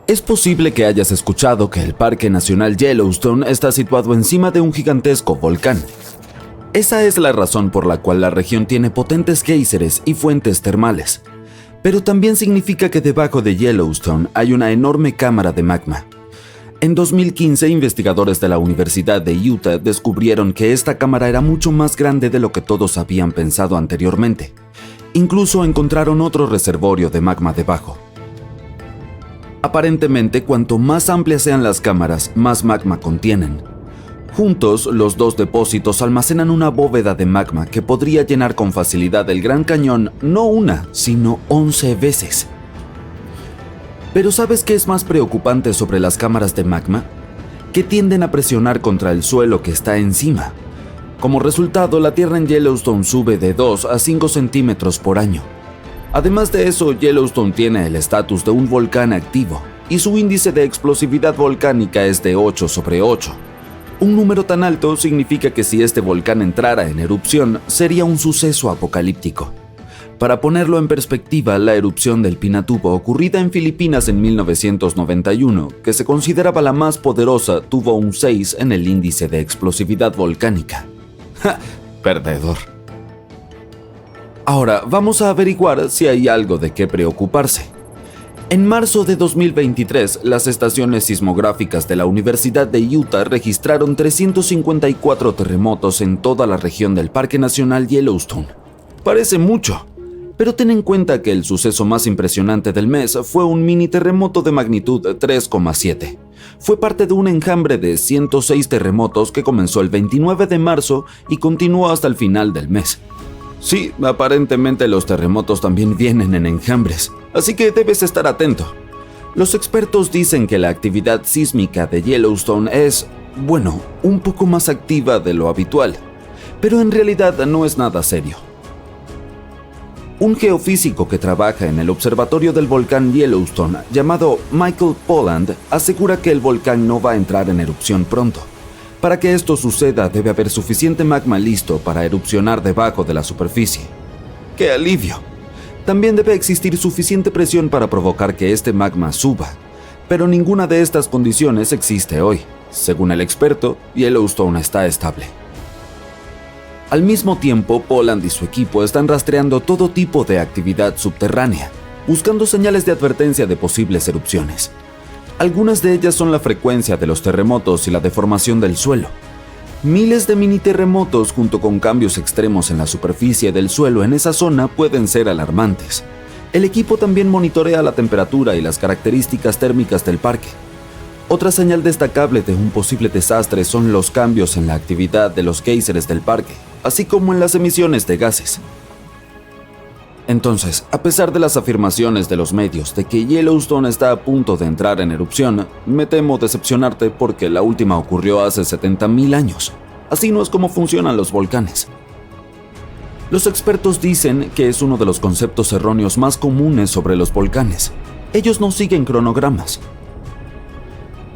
Es posible que hayas escuchado que el Parque Nacional Yellowstone está situado encima de un gigantesco volcán. Esa es la razón por la cual la región tiene potentes géiseres y fuentes termales. Pero también significa que debajo de Yellowstone hay una enorme cámara de magma. En 2015, investigadores de la Universidad de Utah descubrieron que esta cámara era mucho más grande de lo que todos habían pensado anteriormente. Incluso encontraron otro reservorio de magma debajo. Aparentemente, cuanto más amplias sean las cámaras, más magma contienen. Juntos, los dos depósitos almacenan una bóveda de magma que podría llenar con facilidad el Gran Cañón no una, sino 11 veces. Pero ¿sabes qué es más preocupante sobre las cámaras de magma? Que tienden a presionar contra el suelo que está encima. Como resultado, la tierra en Yellowstone sube de 2 a 5 centímetros por año. Además de eso, Yellowstone tiene el estatus de un volcán activo y su índice de explosividad volcánica es de 8/8. Un número tan alto significa que si este volcán entrara en erupción, sería un suceso apocalíptico. Para ponerlo en perspectiva, la erupción del Pinatubo ocurrida en Filipinas en 1991, que se consideraba la más poderosa, tuvo un 6 en el índice de explosividad volcánica. ¡Ja! Perdedor. Ahora, vamos a averiguar si hay algo de qué preocuparse. En marzo de 2023, las estaciones sismográficas de la Universidad de Utah registraron 354 terremotos en toda la región del Parque Nacional Yellowstone. Parece mucho, pero ten en cuenta que el suceso más impresionante del mes fue un mini terremoto de magnitud 3,7. Fue parte de un enjambre de 106 terremotos que comenzó el 29 de marzo y continuó hasta el final del mes. Sí, aparentemente los terremotos también vienen en enjambres, así que debes estar atento. Los expertos dicen que la actividad sísmica de Yellowstone es, un poco más activa de lo habitual, pero en realidad no es nada serio. Un geofísico que trabaja en el observatorio del volcán Yellowstone, llamado Michael Polland, asegura que el volcán no va a entrar en erupción pronto. Para que esto suceda, debe haber suficiente magma listo para erupcionar debajo de la superficie. ¡Qué alivio! También debe existir suficiente presión para provocar que este magma suba, pero ninguna de estas condiciones existe hoy. Según el experto, Yellowstone está estable. Al mismo tiempo, Polland y su equipo están rastreando todo tipo de actividad subterránea, buscando señales de advertencia de posibles erupciones. Algunas de ellas son la frecuencia de los terremotos y la deformación del suelo. Miles de mini terremotos junto con cambios extremos en la superficie del suelo en esa zona pueden ser alarmantes. El equipo también monitorea la temperatura y las características térmicas del parque. Otra señal destacable de un posible desastre son los cambios en la actividad de los géiseres del parque, así como en las emisiones de gases. Entonces, a pesar de las afirmaciones de los medios de que Yellowstone está a punto de entrar en erupción, me temo decepcionarte porque la última ocurrió hace 70,000 años. Así no es como funcionan los volcanes. Los expertos dicen que es uno de los conceptos erróneos más comunes sobre los volcanes. Ellos no siguen cronogramas.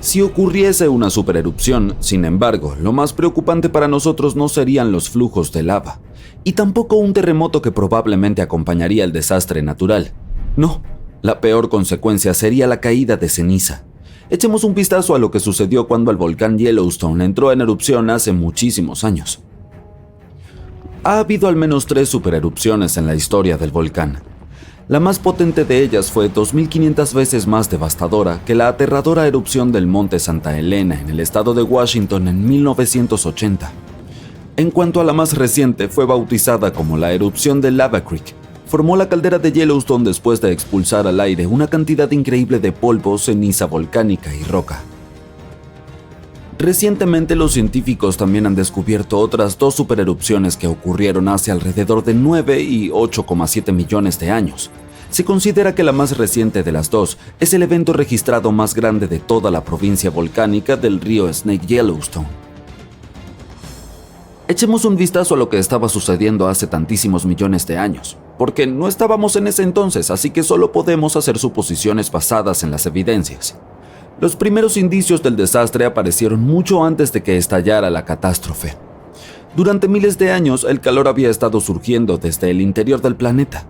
Si ocurriese una supererupción, sin embargo, lo más preocupante para nosotros no serían los flujos de lava, y tampoco un terremoto que probablemente acompañaría el desastre natural. No, la peor consecuencia sería la caída de ceniza. Echemos un vistazo a lo que sucedió cuando el volcán Yellowstone entró en erupción hace muchísimos años. Ha habido al menos 3 supererupciones en la historia del volcán. La más potente de ellas fue 2.500 veces más devastadora que la aterradora erupción del monte Santa Elena en el estado de Washington en 1980. En cuanto a la más reciente, fue bautizada como la erupción de Lava Creek. Formó la caldera de Yellowstone después de expulsar al aire una cantidad increíble de polvo, ceniza volcánica y roca. Recientemente los científicos también han descubierto otras 2 supererupciones que ocurrieron hace alrededor de 9 y 8,7 millones de años. Se considera que la más reciente de las 2 es el evento registrado más grande de toda la provincia volcánica del río Snake Yellowstone. Echemos un vistazo a lo que estaba sucediendo hace tantísimos millones de años, porque no estábamos en ese entonces, así que solo podemos hacer suposiciones basadas en las evidencias. Los primeros indicios del desastre aparecieron mucho antes de que estallara la catástrofe. Durante miles de años, el calor había estado surgiendo desde el interior del planeta.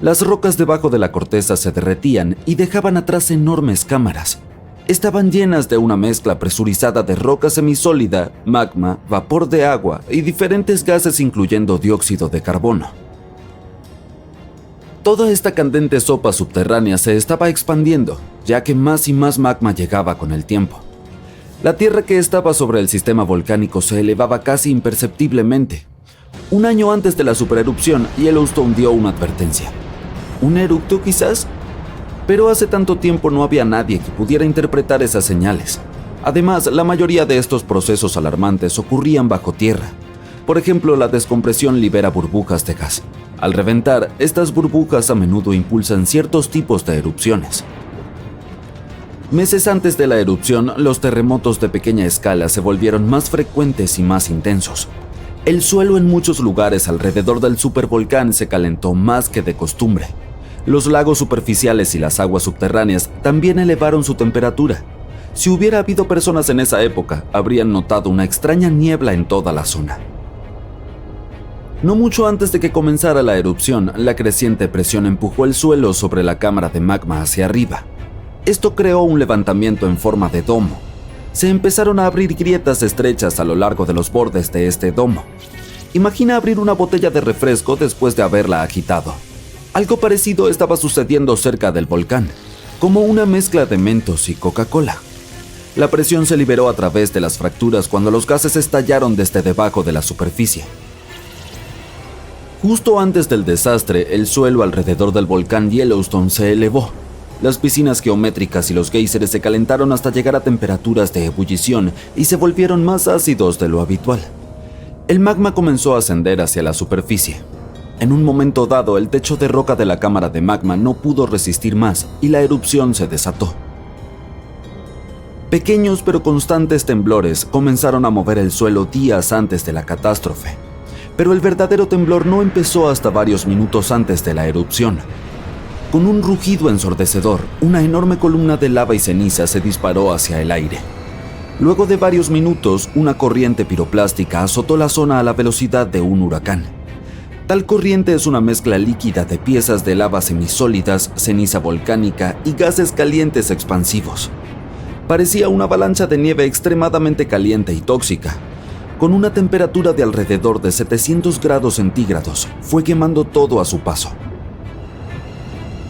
Las rocas debajo de la corteza se derretían y dejaban atrás enormes cámaras. Estaban llenas de una mezcla presurizada de roca semisólida, magma, vapor de agua y diferentes gases incluyendo dióxido de carbono. Toda esta candente sopa subterránea se estaba expandiendo, ya que más y más magma llegaba con el tiempo. La tierra que estaba sobre el sistema volcánico se elevaba casi imperceptiblemente. Un año antes de la supererupción, Yellowstone dio una advertencia. ¿Un eructo quizás? Pero hace tanto tiempo no había nadie que pudiera interpretar esas señales. Además, la mayoría de estos procesos alarmantes ocurrían bajo tierra. Por ejemplo, la descompresión libera burbujas de gas. Al reventar, estas burbujas a menudo impulsan ciertos tipos de erupciones. Meses antes de la erupción, los terremotos de pequeña escala se volvieron más frecuentes y más intensos. El suelo en muchos lugares alrededor del supervolcán se calentó más que de costumbre. Los lagos superficiales y las aguas subterráneas también elevaron su temperatura. Si hubiera habido personas en esa época, habrían notado una extraña niebla en toda la zona. No mucho antes de que comenzara la erupción, la creciente presión empujó el suelo sobre la cámara de magma hacia arriba. Esto creó un levantamiento en forma de domo. Se empezaron a abrir grietas estrechas a lo largo de los bordes de este domo. Imagina abrir una botella de refresco después de haberla agitado. Algo parecido estaba sucediendo cerca del volcán, como una mezcla de Mentos y Coca-Cola. La presión se liberó a través de las fracturas cuando los gases estallaron desde debajo de la superficie. Justo antes del desastre, el suelo alrededor del volcán Yellowstone se elevó. Las piscinas geométricas y los géiseres se calentaron hasta llegar a temperaturas de ebullición y se volvieron más ácidos de lo habitual. El magma comenzó a ascender hacia la superficie. En un momento dado, el techo de roca de la cámara de magma no pudo resistir más y la erupción se desató. Pequeños pero constantes temblores comenzaron a mover el suelo días antes de la catástrofe. Pero el verdadero temblor no empezó hasta varios minutos antes de la erupción. Con un rugido ensordecedor, una enorme columna de lava y ceniza se disparó hacia el aire. Luego de varios minutos, una corriente piroplástica azotó la zona a la velocidad de un huracán. Tal corriente es una mezcla líquida de piezas de lava semisólidas, ceniza volcánica y gases calientes expansivos. Parecía una avalancha de nieve extremadamente caliente y tóxica. Con una temperatura de alrededor de 700 grados centígrados, fue quemando todo a su paso.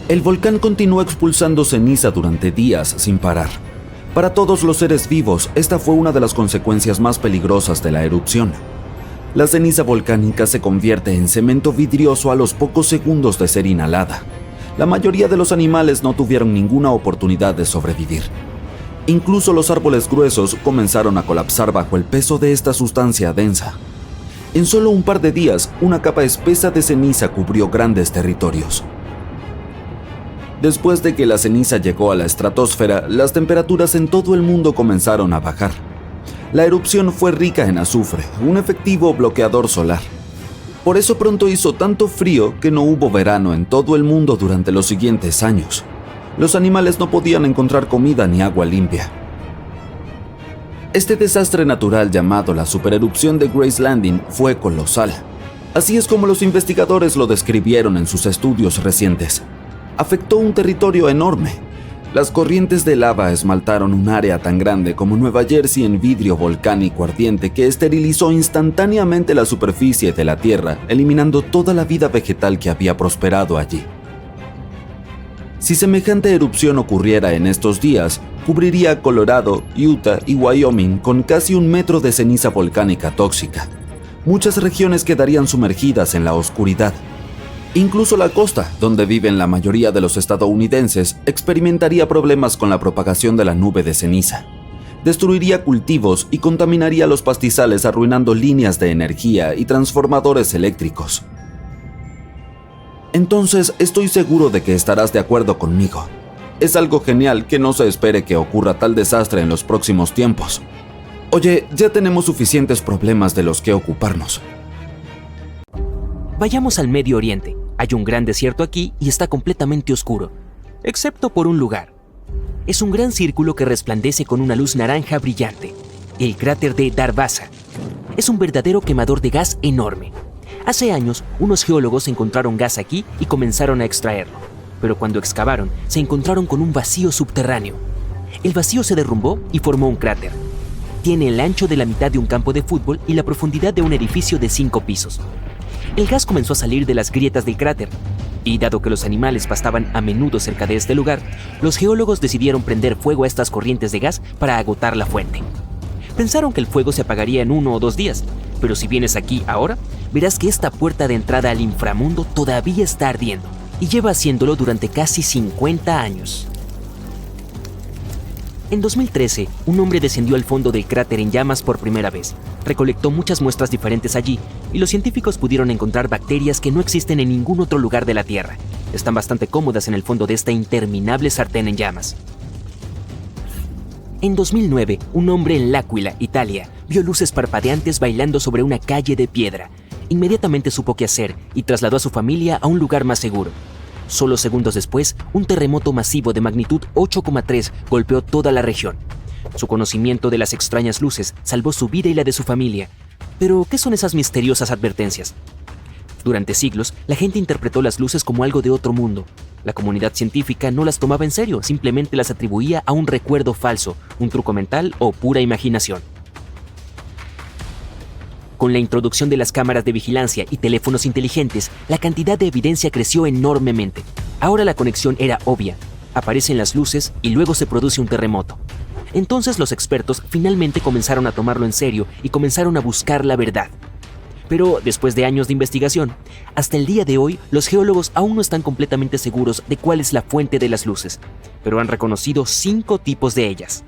El volcán continuó expulsando ceniza durante días sin parar. Para todos los seres vivos, esta fue una de las consecuencias más peligrosas de la erupción. La ceniza volcánica se convierte en cemento vidrioso a los pocos segundos de ser inhalada. La mayoría de los animales no tuvieron ninguna oportunidad de sobrevivir. Incluso los árboles gruesos comenzaron a colapsar bajo el peso de esta sustancia densa. En solo un par de días, una capa espesa de ceniza cubrió grandes territorios. Después de que la ceniza llegó a la estratosfera, las temperaturas en todo el mundo comenzaron a bajar. La erupción fue rica en azufre, un efectivo bloqueador solar. Por eso pronto hizo tanto frío que no hubo verano en todo el mundo durante los siguientes años. Los animales no podían encontrar comida ni agua limpia. Este desastre natural llamado la supererupción de Grace Landing fue colosal. Así es como los investigadores lo describieron en sus estudios recientes. Afectó un territorio enorme. Las corrientes de lava esmaltaron un área tan grande como Nueva Jersey en vidrio volcánico ardiente que esterilizó instantáneamente la superficie de la Tierra, eliminando toda la vida vegetal que había prosperado allí. Si semejante erupción ocurriera en estos días, cubriría Colorado, Utah y Wyoming con casi 1 metro de ceniza volcánica tóxica. Muchas regiones quedarían sumergidas en la oscuridad. Incluso la costa, donde viven la mayoría de los estadounidenses, experimentaría problemas con la propagación de la nube de ceniza. Destruiría cultivos y contaminaría los pastizales, arruinando líneas de energía y transformadores eléctricos. Entonces, estoy seguro de que estarás de acuerdo conmigo. Es algo genial que no se espere que ocurra tal desastre en los próximos tiempos. Oye, ya tenemos suficientes problemas de los que ocuparnos. Vayamos al Medio Oriente. Hay un gran desierto aquí y está completamente oscuro, excepto por un lugar. Es un gran círculo que resplandece con una luz naranja brillante. El cráter de Darvaza. Es un verdadero quemador de gas enorme. Hace años, unos geólogos encontraron gas aquí y comenzaron a extraerlo. Pero cuando excavaron, se encontraron con un vacío subterráneo. El vacío se derrumbó y formó un cráter. Tiene el ancho de la mitad de un campo de fútbol y la profundidad de un edificio de 5 pisos. El gas comenzó a salir de las grietas del cráter, y dado que los animales pastaban a menudo cerca de este lugar, los geólogos decidieron prender fuego a estas corrientes de gas para agotar la fuente. Pensaron que el fuego se apagaría en 1 o 2 días, pero si vienes aquí ahora, verás que esta puerta de entrada al inframundo todavía está ardiendo, y lleva haciéndolo durante casi 50 años. En 2013, un hombre descendió al fondo del cráter en llamas por primera vez. Recolectó muchas muestras diferentes allí, y los científicos pudieron encontrar bacterias que no existen en ningún otro lugar de la Tierra. Están bastante cómodas en el fondo de esta interminable sartén en llamas. En 2009, un hombre en L'Aquila, Italia, vio luces parpadeantes bailando sobre una calle de piedra. Inmediatamente supo qué hacer y trasladó a su familia a un lugar más seguro. Solo segundos después, un terremoto masivo de magnitud 8,3 golpeó toda la región. Su conocimiento de las extrañas luces salvó su vida y la de su familia. Pero, ¿qué son esas misteriosas advertencias? Durante siglos, la gente interpretó las luces como algo de otro mundo. La comunidad científica no las tomaba en serio, simplemente las atribuía a un recuerdo falso, un truco mental o pura imaginación. Con la introducción de las cámaras de vigilancia y teléfonos inteligentes, la cantidad de evidencia creció enormemente. Ahora la conexión era obvia. Aparecen las luces y luego se produce un terremoto. Entonces los expertos finalmente comenzaron a tomarlo en serio y comenzaron a buscar la verdad. Pero después de años de investigación, hasta el día de hoy los geólogos aún no están completamente seguros de cuál es la fuente de las luces, pero han reconocido 5 tipos de ellas.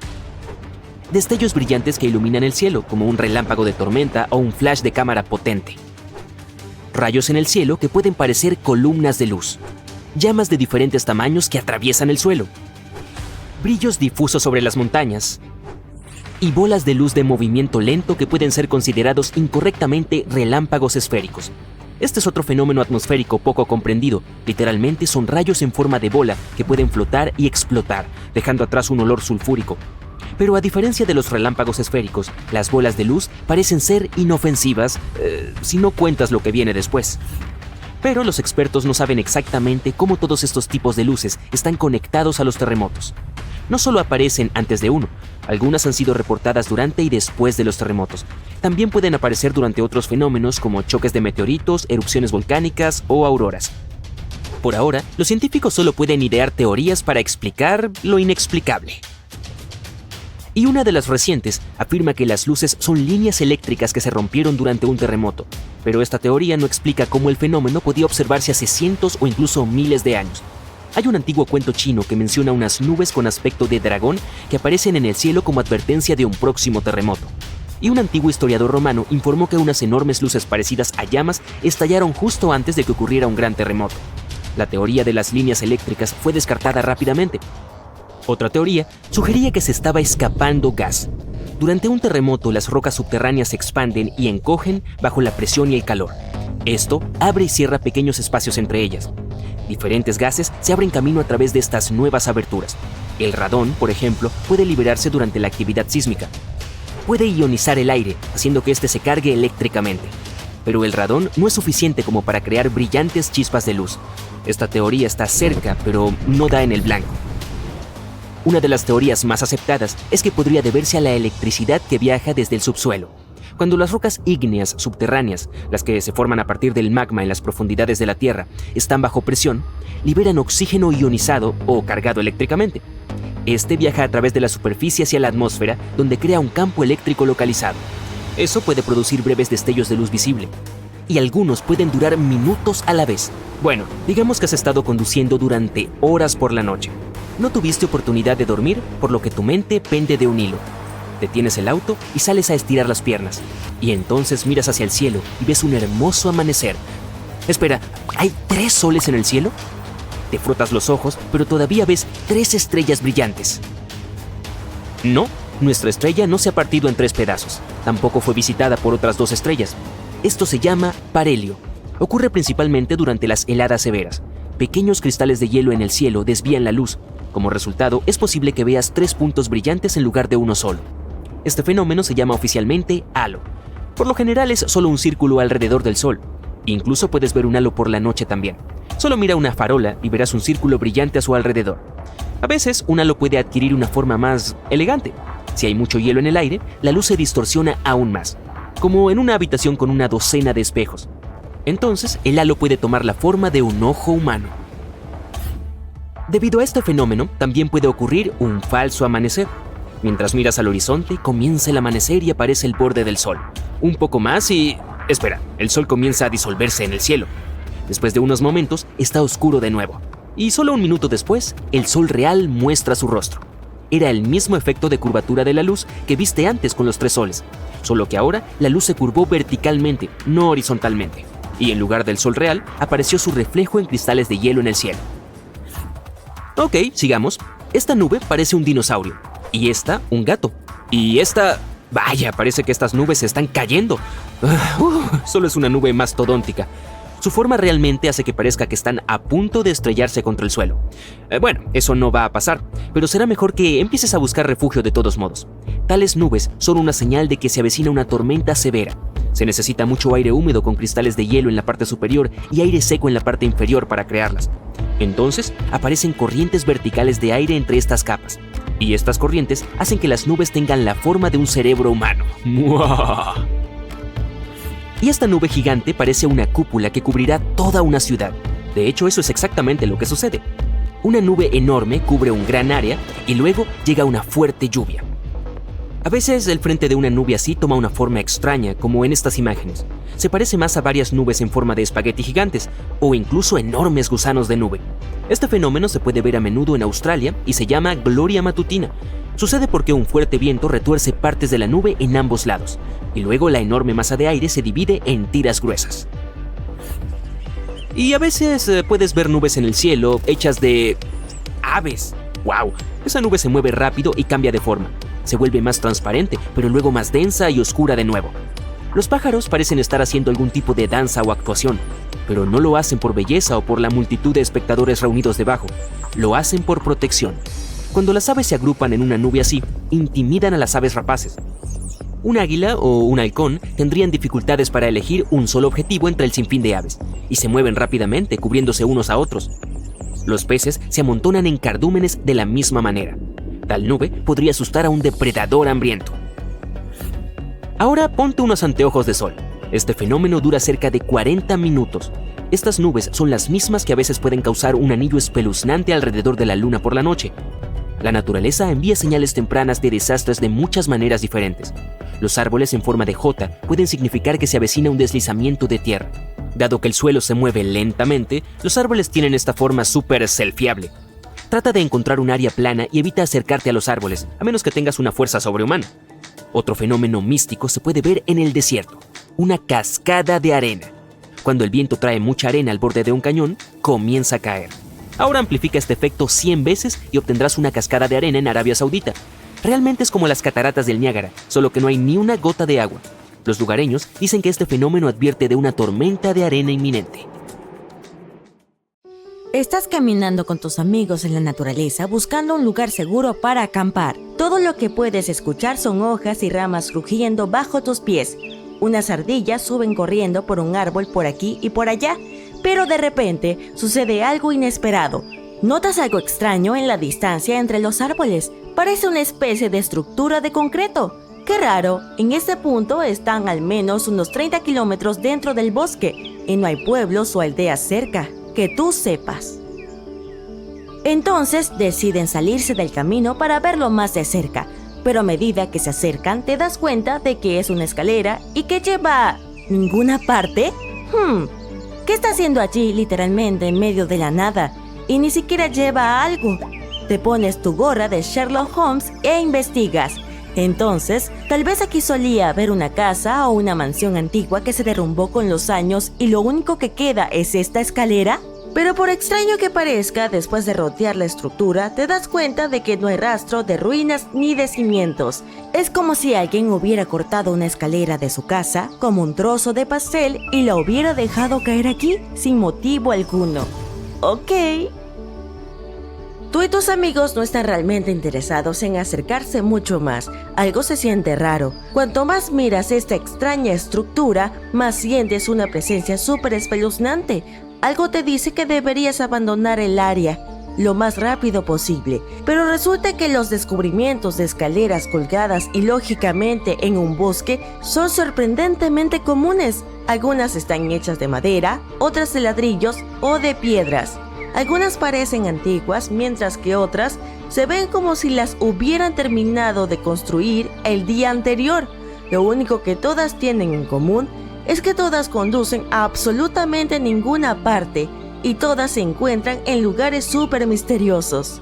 Destellos brillantes que iluminan el cielo, como un relámpago de tormenta o un flash de cámara potente. Rayos en el cielo que pueden parecer columnas de luz. Llamas de diferentes tamaños que atraviesan el suelo. Brillos difusos sobre las montañas. Y bolas de luz de movimiento lento que pueden ser considerados incorrectamente relámpagos esféricos. Este es otro fenómeno atmosférico poco comprendido. Literalmente son rayos en forma de bola que pueden flotar y explotar, dejando atrás un olor sulfúrico. Pero a diferencia de los relámpagos esféricos, las bolas de luz parecen ser inofensivas si no cuentas lo que viene después. Pero los expertos no saben exactamente cómo todos estos tipos de luces están conectados a los terremotos. No solo aparecen antes de uno, algunas han sido reportadas durante y después de los terremotos. También pueden aparecer durante otros fenómenos como choques de meteoritos, erupciones volcánicas o auroras. Por ahora, los científicos solo pueden idear teorías para explicar lo inexplicable. Y una de las recientes afirma que las luces son líneas eléctricas que se rompieron durante un terremoto, pero esta teoría no explica cómo el fenómeno podía observarse hace cientos o incluso miles de años. Hay un antiguo cuento chino que menciona unas nubes con aspecto de dragón que aparecen en el cielo como advertencia de un próximo terremoto. Y un antiguo historiador romano informó que unas enormes luces parecidas a llamas estallaron justo antes de que ocurriera un gran terremoto. La teoría de las líneas eléctricas fue descartada rápidamente. Otra teoría sugería que se estaba escapando gas. Durante un terremoto, las rocas subterráneas se expanden y encogen bajo la presión y el calor. Esto abre y cierra pequeños espacios entre ellas. Diferentes gases se abren camino a través de estas nuevas aberturas. El radón, por ejemplo, puede liberarse durante la actividad sísmica. Puede ionizar el aire, haciendo que éste se cargue eléctricamente. Pero el radón no es suficiente como para crear brillantes chispas de luz. Esta teoría está cerca, pero no da en el blanco. Una de las teorías más aceptadas es que podría deberse a la electricidad que viaja desde el subsuelo. Cuando las rocas ígneas subterráneas, las que se forman a partir del magma en las profundidades de la Tierra, están bajo presión, liberan oxígeno ionizado o cargado eléctricamente. Este viaja a través de la superficie hacia la atmósfera, donde crea un campo eléctrico localizado. Eso puede producir breves destellos de luz visible. Y algunos pueden durar minutos a la vez. Bueno, digamos que has estado conduciendo durante horas por la noche. No tuviste oportunidad de dormir, por lo que tu mente pende de un hilo. Detienes el auto y sales a estirar las piernas. Y entonces miras hacia el cielo y ves un hermoso amanecer. Espera, ¿hay 3 soles en el cielo? Te frotas los ojos, pero todavía ves 3 estrellas brillantes. No, nuestra estrella no se ha partido en 3 pedazos. Tampoco fue visitada por otras 2 estrellas. Esto se llama parhelio. Ocurre principalmente durante las heladas severas. Pequeños cristales de hielo en el cielo desvían la luz. Como resultado, es posible que veas 3 puntos brillantes en lugar de uno solo. Este fenómeno se llama oficialmente halo. Por lo general es solo un círculo alrededor del Sol, Incluso puedes ver un halo por la noche también. Solo mira una farola y verás un círculo brillante a su alrededor. A veces, un halo puede adquirir una forma más elegante. Si hay mucho hielo en el aire, la luz se distorsiona aún más, como en una habitación con una docena de espejos. Entonces, el halo puede tomar la forma de un ojo humano. Debido a este fenómeno, también puede ocurrir un falso amanecer. Mientras miras al horizonte, comienza el amanecer y aparece el borde del sol. Un poco más y... espera, el sol comienza a disolverse en el cielo. Después de unos momentos, está oscuro de nuevo. Y solo un minuto después, el sol real muestra su rostro. Era el mismo efecto de curvatura de la luz que viste antes con los 3 soles, solo que ahora la luz se curvó verticalmente, no horizontalmente, y en lugar del sol real, apareció su reflejo en cristales de hielo en el cielo. Ok, sigamos. Esta nube parece un dinosaurio, y esta un gato, y esta... vaya, parece que estas nubes se están cayendo. Solo es una nube mastodóntica. Su forma realmente hace que parezca que están a punto de estrellarse contra el suelo. Bueno, eso no va a pasar, pero será mejor que empieces a buscar refugio de todos modos. Tales nubes son una señal de que se avecina una tormenta severa. Se necesita mucho aire húmedo con cristales de hielo en la parte superior y aire seco en la parte inferior para crearlas. Entonces, aparecen corrientes verticales de aire entre estas capas. Y estas corrientes hacen que las nubes tengan la forma de un cerebro humano. ¡Muah! Y esta nube gigante parece una cúpula que cubrirá toda una ciudad. De hecho, eso es exactamente lo que sucede. Una nube enorme cubre un gran área y luego llega una fuerte lluvia. A veces el frente de una nube así toma una forma extraña, como en estas imágenes. Se parece más a varias nubes en forma de espagueti gigantes o incluso enormes gusanos de nube. Este fenómeno se puede ver a menudo en Australia y se llama gloria matutina. Sucede porque un fuerte viento retuerce partes de la nube en ambos lados, y luego la enorme masa de aire se divide en tiras gruesas. Y a veces puedes ver nubes en el cielo hechas de... aves. ¡Wow! Esa nube se mueve rápido y cambia de forma. Se vuelve más transparente, pero luego más densa y oscura de nuevo. Los pájaros parecen estar haciendo algún tipo de danza o actuación, pero no lo hacen por belleza o por la multitud de espectadores reunidos debajo. Lo hacen por protección. Cuando las aves se agrupan en una nube así, intimidan a las aves rapaces. Un águila o un halcón tendrían dificultades para elegir un solo objetivo entre el sinfín de aves, y se mueven rápidamente, cubriéndose unos a otros. Los peces se amontonan en cardúmenes de la misma manera. Tal nube podría asustar a un depredador hambriento. Ahora ponte unos anteojos de sol. Este fenómeno dura cerca de 40 minutos. Estas nubes son las mismas que a veces pueden causar un anillo espeluznante alrededor de la luna por la noche. La naturaleza envía señales tempranas de desastres de muchas maneras diferentes. Los árboles en forma de J pueden significar que se avecina un deslizamiento de tierra. Dado que el suelo se mueve lentamente, los árboles tienen esta forma súper selfiable. Trata de encontrar un área plana y evita acercarte a los árboles, a menos que tengas una fuerza sobrehumana. Otro fenómeno místico se puede ver en el desierto, una cascada de arena. Cuando el viento trae mucha arena al borde de un cañón, comienza a caer. Ahora amplifica este efecto 100 veces y obtendrás una cascada de arena en Arabia Saudita. Realmente es como las cataratas del Niágara, solo que no hay ni una gota de agua. Los lugareños dicen que este fenómeno advierte de una tormenta de arena inminente. Estás caminando con tus amigos en la naturaleza buscando un lugar seguro para acampar. Todo lo que puedes escuchar son hojas y ramas crujiendo bajo tus pies. Unas ardillas suben corriendo por un árbol por aquí y por allá. Pero de repente sucede algo inesperado. Notas algo extraño en la distancia entre los árboles. Parece una especie de estructura de concreto. ¡Qué raro! En este punto están al menos unos 30 kilómetros dentro del bosque y no hay pueblos o aldeas cerca, que tú sepas. Entonces deciden salirse del camino para verlo más de cerca, pero a medida que se acercan te das cuenta de que es una escalera y que lleva a ninguna parte. ¿Qué está haciendo allí literalmente en medio de la nada? Y ni siquiera lleva algo. Te pones tu gorra de Sherlock Holmes e investigas. Entonces, tal vez aquí solía haber una casa o una mansión antigua que se derrumbó con los años y lo único que queda es esta escalera. Pero por extraño que parezca, después de rodear la estructura, te das cuenta de que no hay rastro de ruinas ni de cimientos. Es como si alguien hubiera cortado una escalera de su casa como un trozo de pastel y la hubiera dejado caer aquí sin motivo alguno. Ok. Tú y tus amigos no están realmente interesados en acercarse mucho más. Algo se siente raro. Cuanto más miras esta extraña estructura, más sientes una presencia súper espeluznante. Algo te dice que deberías abandonar el área lo más rápido posible. Pero resulta que los descubrimientos de escaleras colgadas ilógicamente en un bosque son sorprendentemente comunes. Algunas están hechas de madera, otras de ladrillos o de piedras. Algunas parecen antiguas, mientras que otras se ven como si las hubieran terminado de construir el día anterior. Lo único que todas tienen en común es que todas conducen a absolutamente ninguna parte y todas se encuentran en lugares súper misteriosos.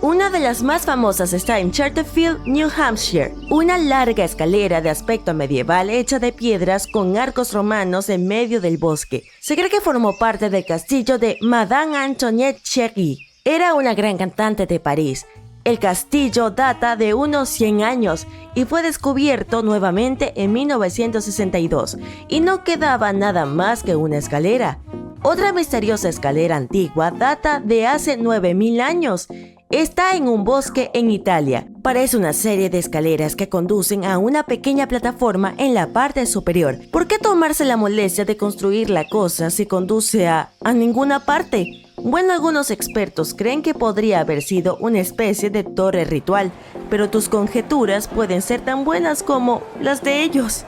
Una de las más famosas está en Charterfield, New Hampshire, una larga escalera de aspecto medieval hecha de piedras con arcos romanos en medio del bosque. Se cree que formó parte del castillo de Madame Antoinette Cherry. Era una gran cantante de París. El castillo data de unos 100 años y fue descubierto nuevamente en 1962 y no quedaba nada más que una escalera. Otra misteriosa escalera antigua data de hace 9000 años. Está en un bosque en Italia. Parece una serie de escaleras que conducen a una pequeña plataforma en la parte superior. ¿Por qué tomarse la molestia de construir la cosa si conduce a ninguna parte? Bueno, algunos expertos creen que podría haber sido una especie de torre ritual, pero tus conjeturas pueden ser tan buenas como las de ellos.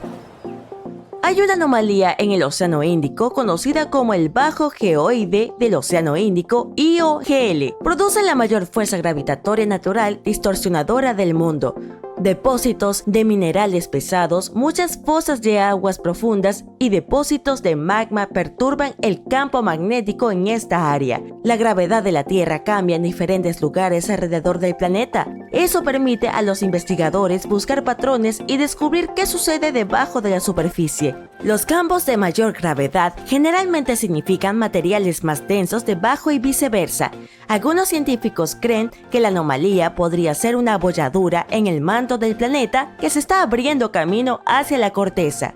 Hay una anomalía en el Océano Índico conocida como el Bajo Geoide del Océano Índico, IOGL. Produce la mayor fuerza gravitatoria natural distorsionadora del mundo. Depósitos de minerales pesados, muchas fosas de aguas profundas y depósitos de magma perturban el campo magnético en esta área. La gravedad de la Tierra cambia en diferentes lugares alrededor del planeta. Eso permite a los investigadores buscar patrones y descubrir qué sucede debajo de la superficie. Los campos de mayor gravedad generalmente significan materiales más densos debajo y viceversa. Algunos científicos creen que la anomalía podría ser una abolladura en el manto del planeta que se está abriendo camino hacia la corteza.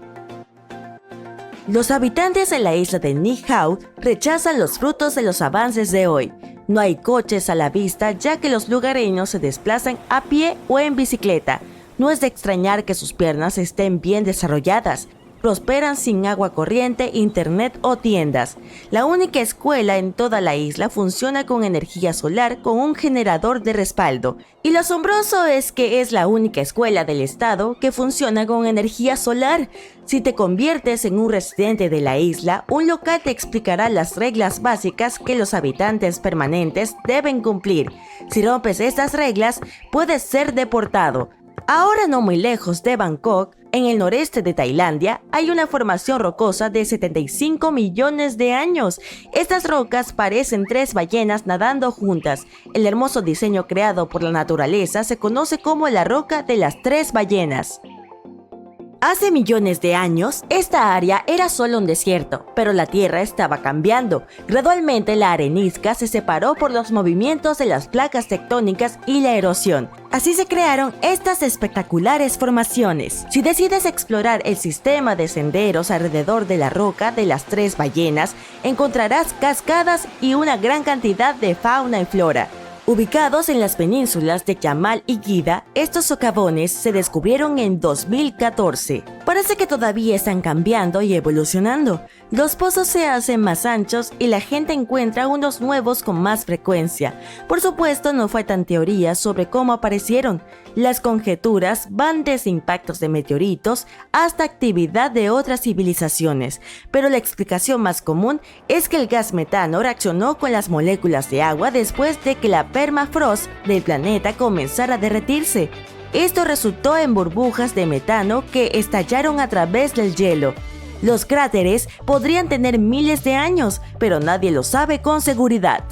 Los habitantes de la isla de Niihau rechazan los frutos de los avances de hoy. No hay coches a la vista ya que los lugareños se desplazan a pie o en bicicleta. No es de extrañar que sus piernas estén bien desarrolladas. Prosperan sin agua corriente, internet o tiendas. La única escuela en toda la isla funciona con energía solar con un generador de respaldo. Y lo asombroso es que es la única escuela del estado que funciona con energía solar. Si te conviertes en un residente de la isla, un local te explicará las reglas básicas que los habitantes permanentes deben cumplir. Si rompes estas reglas, puedes ser deportado. Ahora no muy lejos de Bangkok, en el noreste de Tailandia, hay una formación rocosa de 75 millones de años. Estas rocas parecen 3 ballenas nadando juntas. El hermoso diseño creado por la naturaleza se conoce como la roca de las 3 ballenas. Hace millones de años, esta área era solo un desierto, pero la Tierra estaba cambiando. Gradualmente la arenisca se separó por los movimientos de las placas tectónicas y la erosión. Así se crearon estas espectaculares formaciones. Si decides explorar el sistema de senderos alrededor de la roca de las 3 ballenas, encontrarás cascadas y una gran cantidad de fauna y flora. Ubicados en las penínsulas de Yamal y Gida, estos socavones se descubrieron en 2014. Parece que todavía están cambiando y evolucionando. Los pozos se hacen más anchos y la gente encuentra unos nuevos con más frecuencia. Por supuesto, no faltan teorías sobre cómo aparecieron. Las conjeturas van desde impactos de meteoritos hasta actividad de otras civilizaciones, pero la explicación más común es que el gas metano reaccionó con las moléculas de agua después de que la permafrost del planeta comenzara a derretirse. Esto resultó en burbujas de metano que estallaron a través del hielo. Los cráteres podrían tener miles de años, pero nadie lo sabe con seguridad.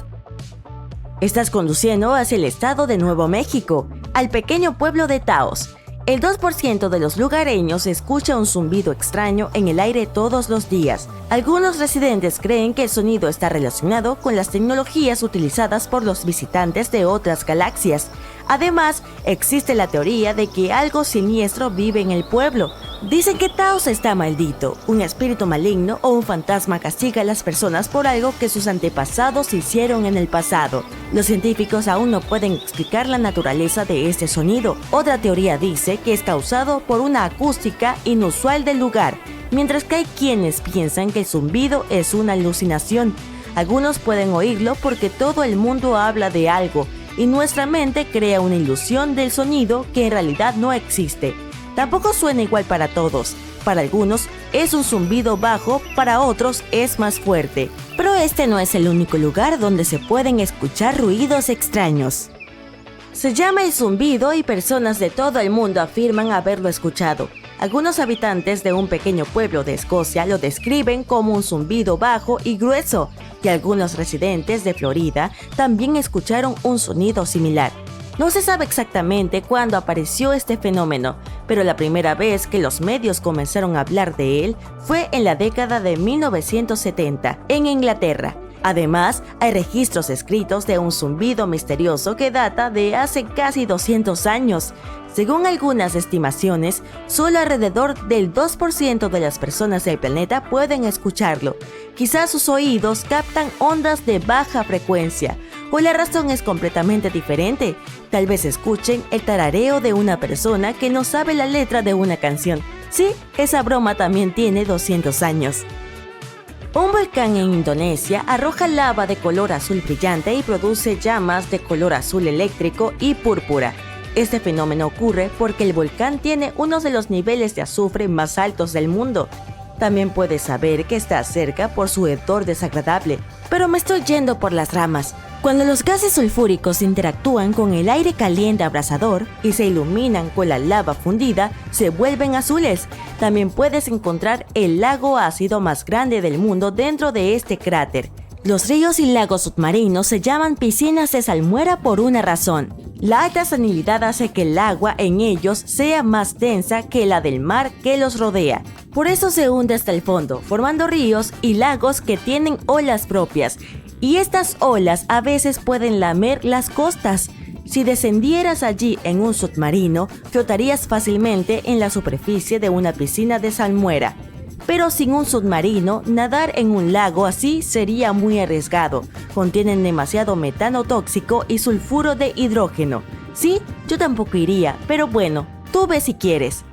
Estás conduciendo hacia el estado de Nuevo México, al pequeño pueblo de Taos. El 2% de los lugareños escucha un zumbido extraño en el aire todos los días. Algunos residentes creen que el sonido está relacionado con las tecnologías utilizadas por los visitantes de otras galaxias. Además, existe la teoría de que algo siniestro vive en el pueblo. Dicen que Taos está maldito, un espíritu maligno o un fantasma castiga a las personas por algo que sus antepasados hicieron en el pasado. Los científicos aún no pueden explicar la naturaleza de este sonido. Otra teoría dice que es causado por una acústica inusual del lugar, mientras que hay quienes piensan que el zumbido es una alucinación. Algunos pueden oírlo porque todo el mundo habla de algo y nuestra mente crea una ilusión del sonido que en realidad no existe. Tampoco suena igual para todos. Para algunos es un zumbido bajo, para otros es más fuerte. Pero este no es el único lugar donde se pueden escuchar ruidos extraños. Se llama el zumbido y personas de todo el mundo afirman haberlo escuchado. Algunos habitantes de un pequeño pueblo de Escocia lo describen como un zumbido bajo y grueso, y algunos residentes de Florida también escucharon un sonido similar. No se sabe exactamente cuándo apareció este fenómeno, pero la primera vez que los medios comenzaron a hablar de él fue en la década de 1970, en Inglaterra. Además, hay registros escritos de un zumbido misterioso que data de hace casi 200 años. Según algunas estimaciones, solo alrededor del 2% de las personas del planeta pueden escucharlo. Quizás sus oídos captan ondas de baja frecuencia, o la razón es completamente diferente. Tal vez escuchen el tarareo de una persona que no sabe la letra de una canción. Sí, esa broma también tiene 200 años. Un volcán en Indonesia arroja lava de color azul brillante y produce llamas de color azul eléctrico y púrpura. Este fenómeno ocurre porque el volcán tiene uno de los niveles de azufre más altos del mundo. También puedes saber que está cerca por su hedor desagradable. Pero me estoy yendo por las ramas. Cuando los gases sulfúricos interactúan con el aire caliente abrasador y se iluminan con la lava fundida, se vuelven azules. También puedes encontrar el lago ácido más grande del mundo dentro de este cráter. Los ríos y lagos submarinos se llaman piscinas de salmuera por una razón. La alta salinidad hace que el agua en ellos sea más densa que la del mar que los rodea. Por eso se hunde hasta el fondo, formando ríos y lagos que tienen olas propias. Y estas olas a veces pueden lamer las costas. Si descendieras allí en un submarino, flotarías fácilmente en la superficie de una piscina de salmuera. Pero sin un submarino, nadar en un lago así sería muy arriesgado. Contienen demasiado metano tóxico y sulfuro de hidrógeno. Sí, yo tampoco iría, pero bueno, tú ve si quieres.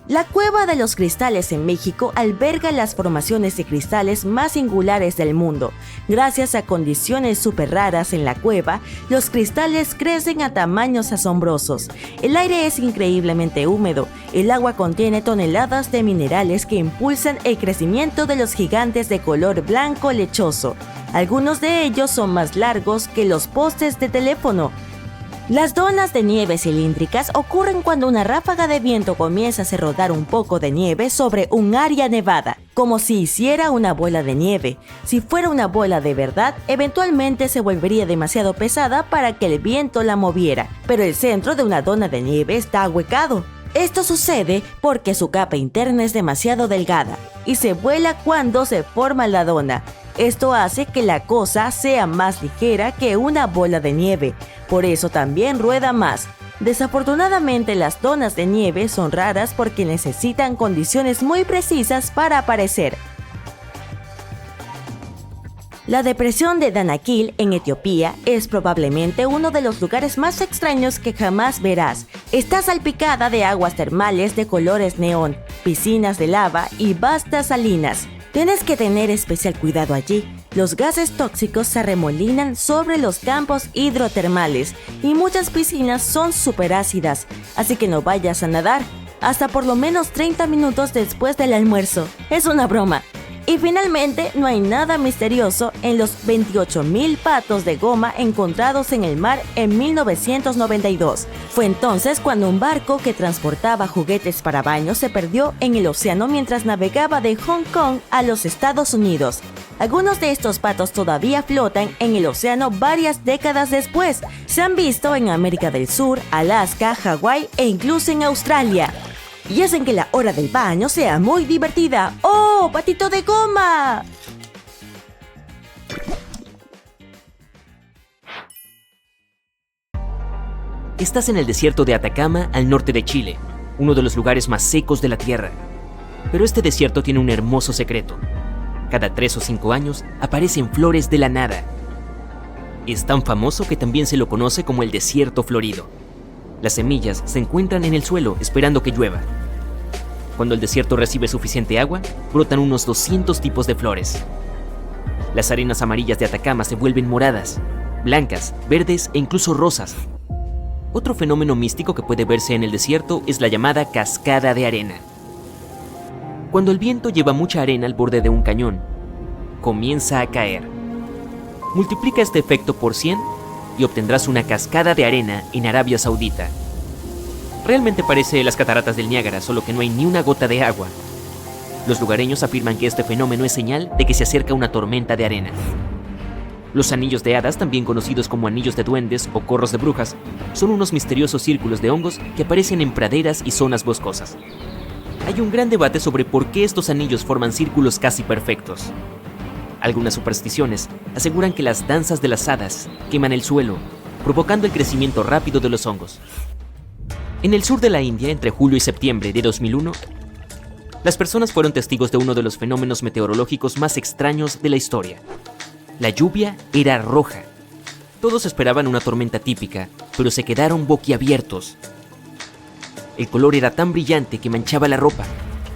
La Cueva de los Cristales en México alberga las formaciones de cristales más singulares del mundo. Gracias a condiciones súper raras en la cueva, los cristales crecen a tamaños asombrosos. El aire es increíblemente húmedo. El agua contiene toneladas de minerales que impulsan el crecimiento de los gigantes de color blanco lechoso. Algunos de ellos son más largos que los postes de teléfono. Las donas de nieve cilíndricas ocurren cuando una ráfaga de viento comienza a hacer rodar un poco de nieve sobre un área nevada, como si hiciera una bola de nieve. Si fuera una bola de verdad, eventualmente se volvería demasiado pesada para que el viento la moviera, pero el centro de una dona de nieve está ahuecado. Esto sucede porque su capa interna es demasiado delgada y se vuela cuando se forma la dona. Esto hace que la cosa sea más ligera que una bola de nieve, por eso también rueda más. Desafortunadamente, las donas de nieve son raras porque necesitan condiciones muy precisas para aparecer. La depresión de Danakil en Etiopía es probablemente uno de los lugares más extraños que jamás verás. Está salpicada de aguas termales de colores neón, piscinas de lava y vastas salinas. Tienes que tener especial cuidado allí. Los gases tóxicos se arremolinan sobre los campos hidrotermales y muchas piscinas son superácidas, así que no vayas a nadar hasta por lo menos 30 minutos después del almuerzo. Es una broma. Y finalmente, no hay nada misterioso en los 28,000 patos de goma encontrados en el mar en 1992. Fue entonces cuando un barco que transportaba juguetes para baños se perdió en el océano mientras navegaba de Hong Kong a los Estados Unidos. Algunos de estos patos todavía flotan en el océano varias décadas después. Se han visto en América del Sur, Alaska, Hawái e incluso en Australia. Y hacen que la hora del baño sea muy divertida. ¡Oh, patito de goma! Estás en el desierto de Atacama, al norte de Chile. uno de los lugares más secos de la Tierra. Pero este desierto tiene un hermoso secreto. Cada 3 o 5 años aparecen flores de la nada. Es tan famoso que también se lo conoce como el desierto florido. Las semillas se encuentran en el suelo esperando que llueva. Cuando el desierto recibe suficiente agua, brotan unos 200 tipos de flores. Las arenas amarillas de Atacama se vuelven moradas, blancas, verdes e incluso rosas. Otro fenómeno místico que puede verse en el desierto es la llamada cascada de arena. Cuando el viento lleva mucha arena al borde de un cañón, comienza a caer. Multiplica este efecto por 100 y obtendrás una cascada de arena en Arabia Saudita. Realmente parece las cataratas del Niágara, solo que no hay ni una gota de agua. Los lugareños afirman que este fenómeno es señal de que se acerca una tormenta de arena. Los anillos de hadas, también conocidos como anillos de duendes o corros de brujas, son unos misteriosos círculos de hongos que aparecen en praderas y zonas boscosas. Hay un gran debate sobre por qué estos anillos forman círculos casi perfectos. Algunas supersticiones aseguran que las danzas de las hadas queman el suelo, provocando el crecimiento rápido de los hongos. En el sur de la India, entre julio y septiembre de 2001, las personas fueron testigos de uno de los fenómenos meteorológicos más extraños de la historia. La lluvia era roja. Todos esperaban una tormenta típica, pero se quedaron boquiabiertos. El color era tan brillante que manchaba la ropa.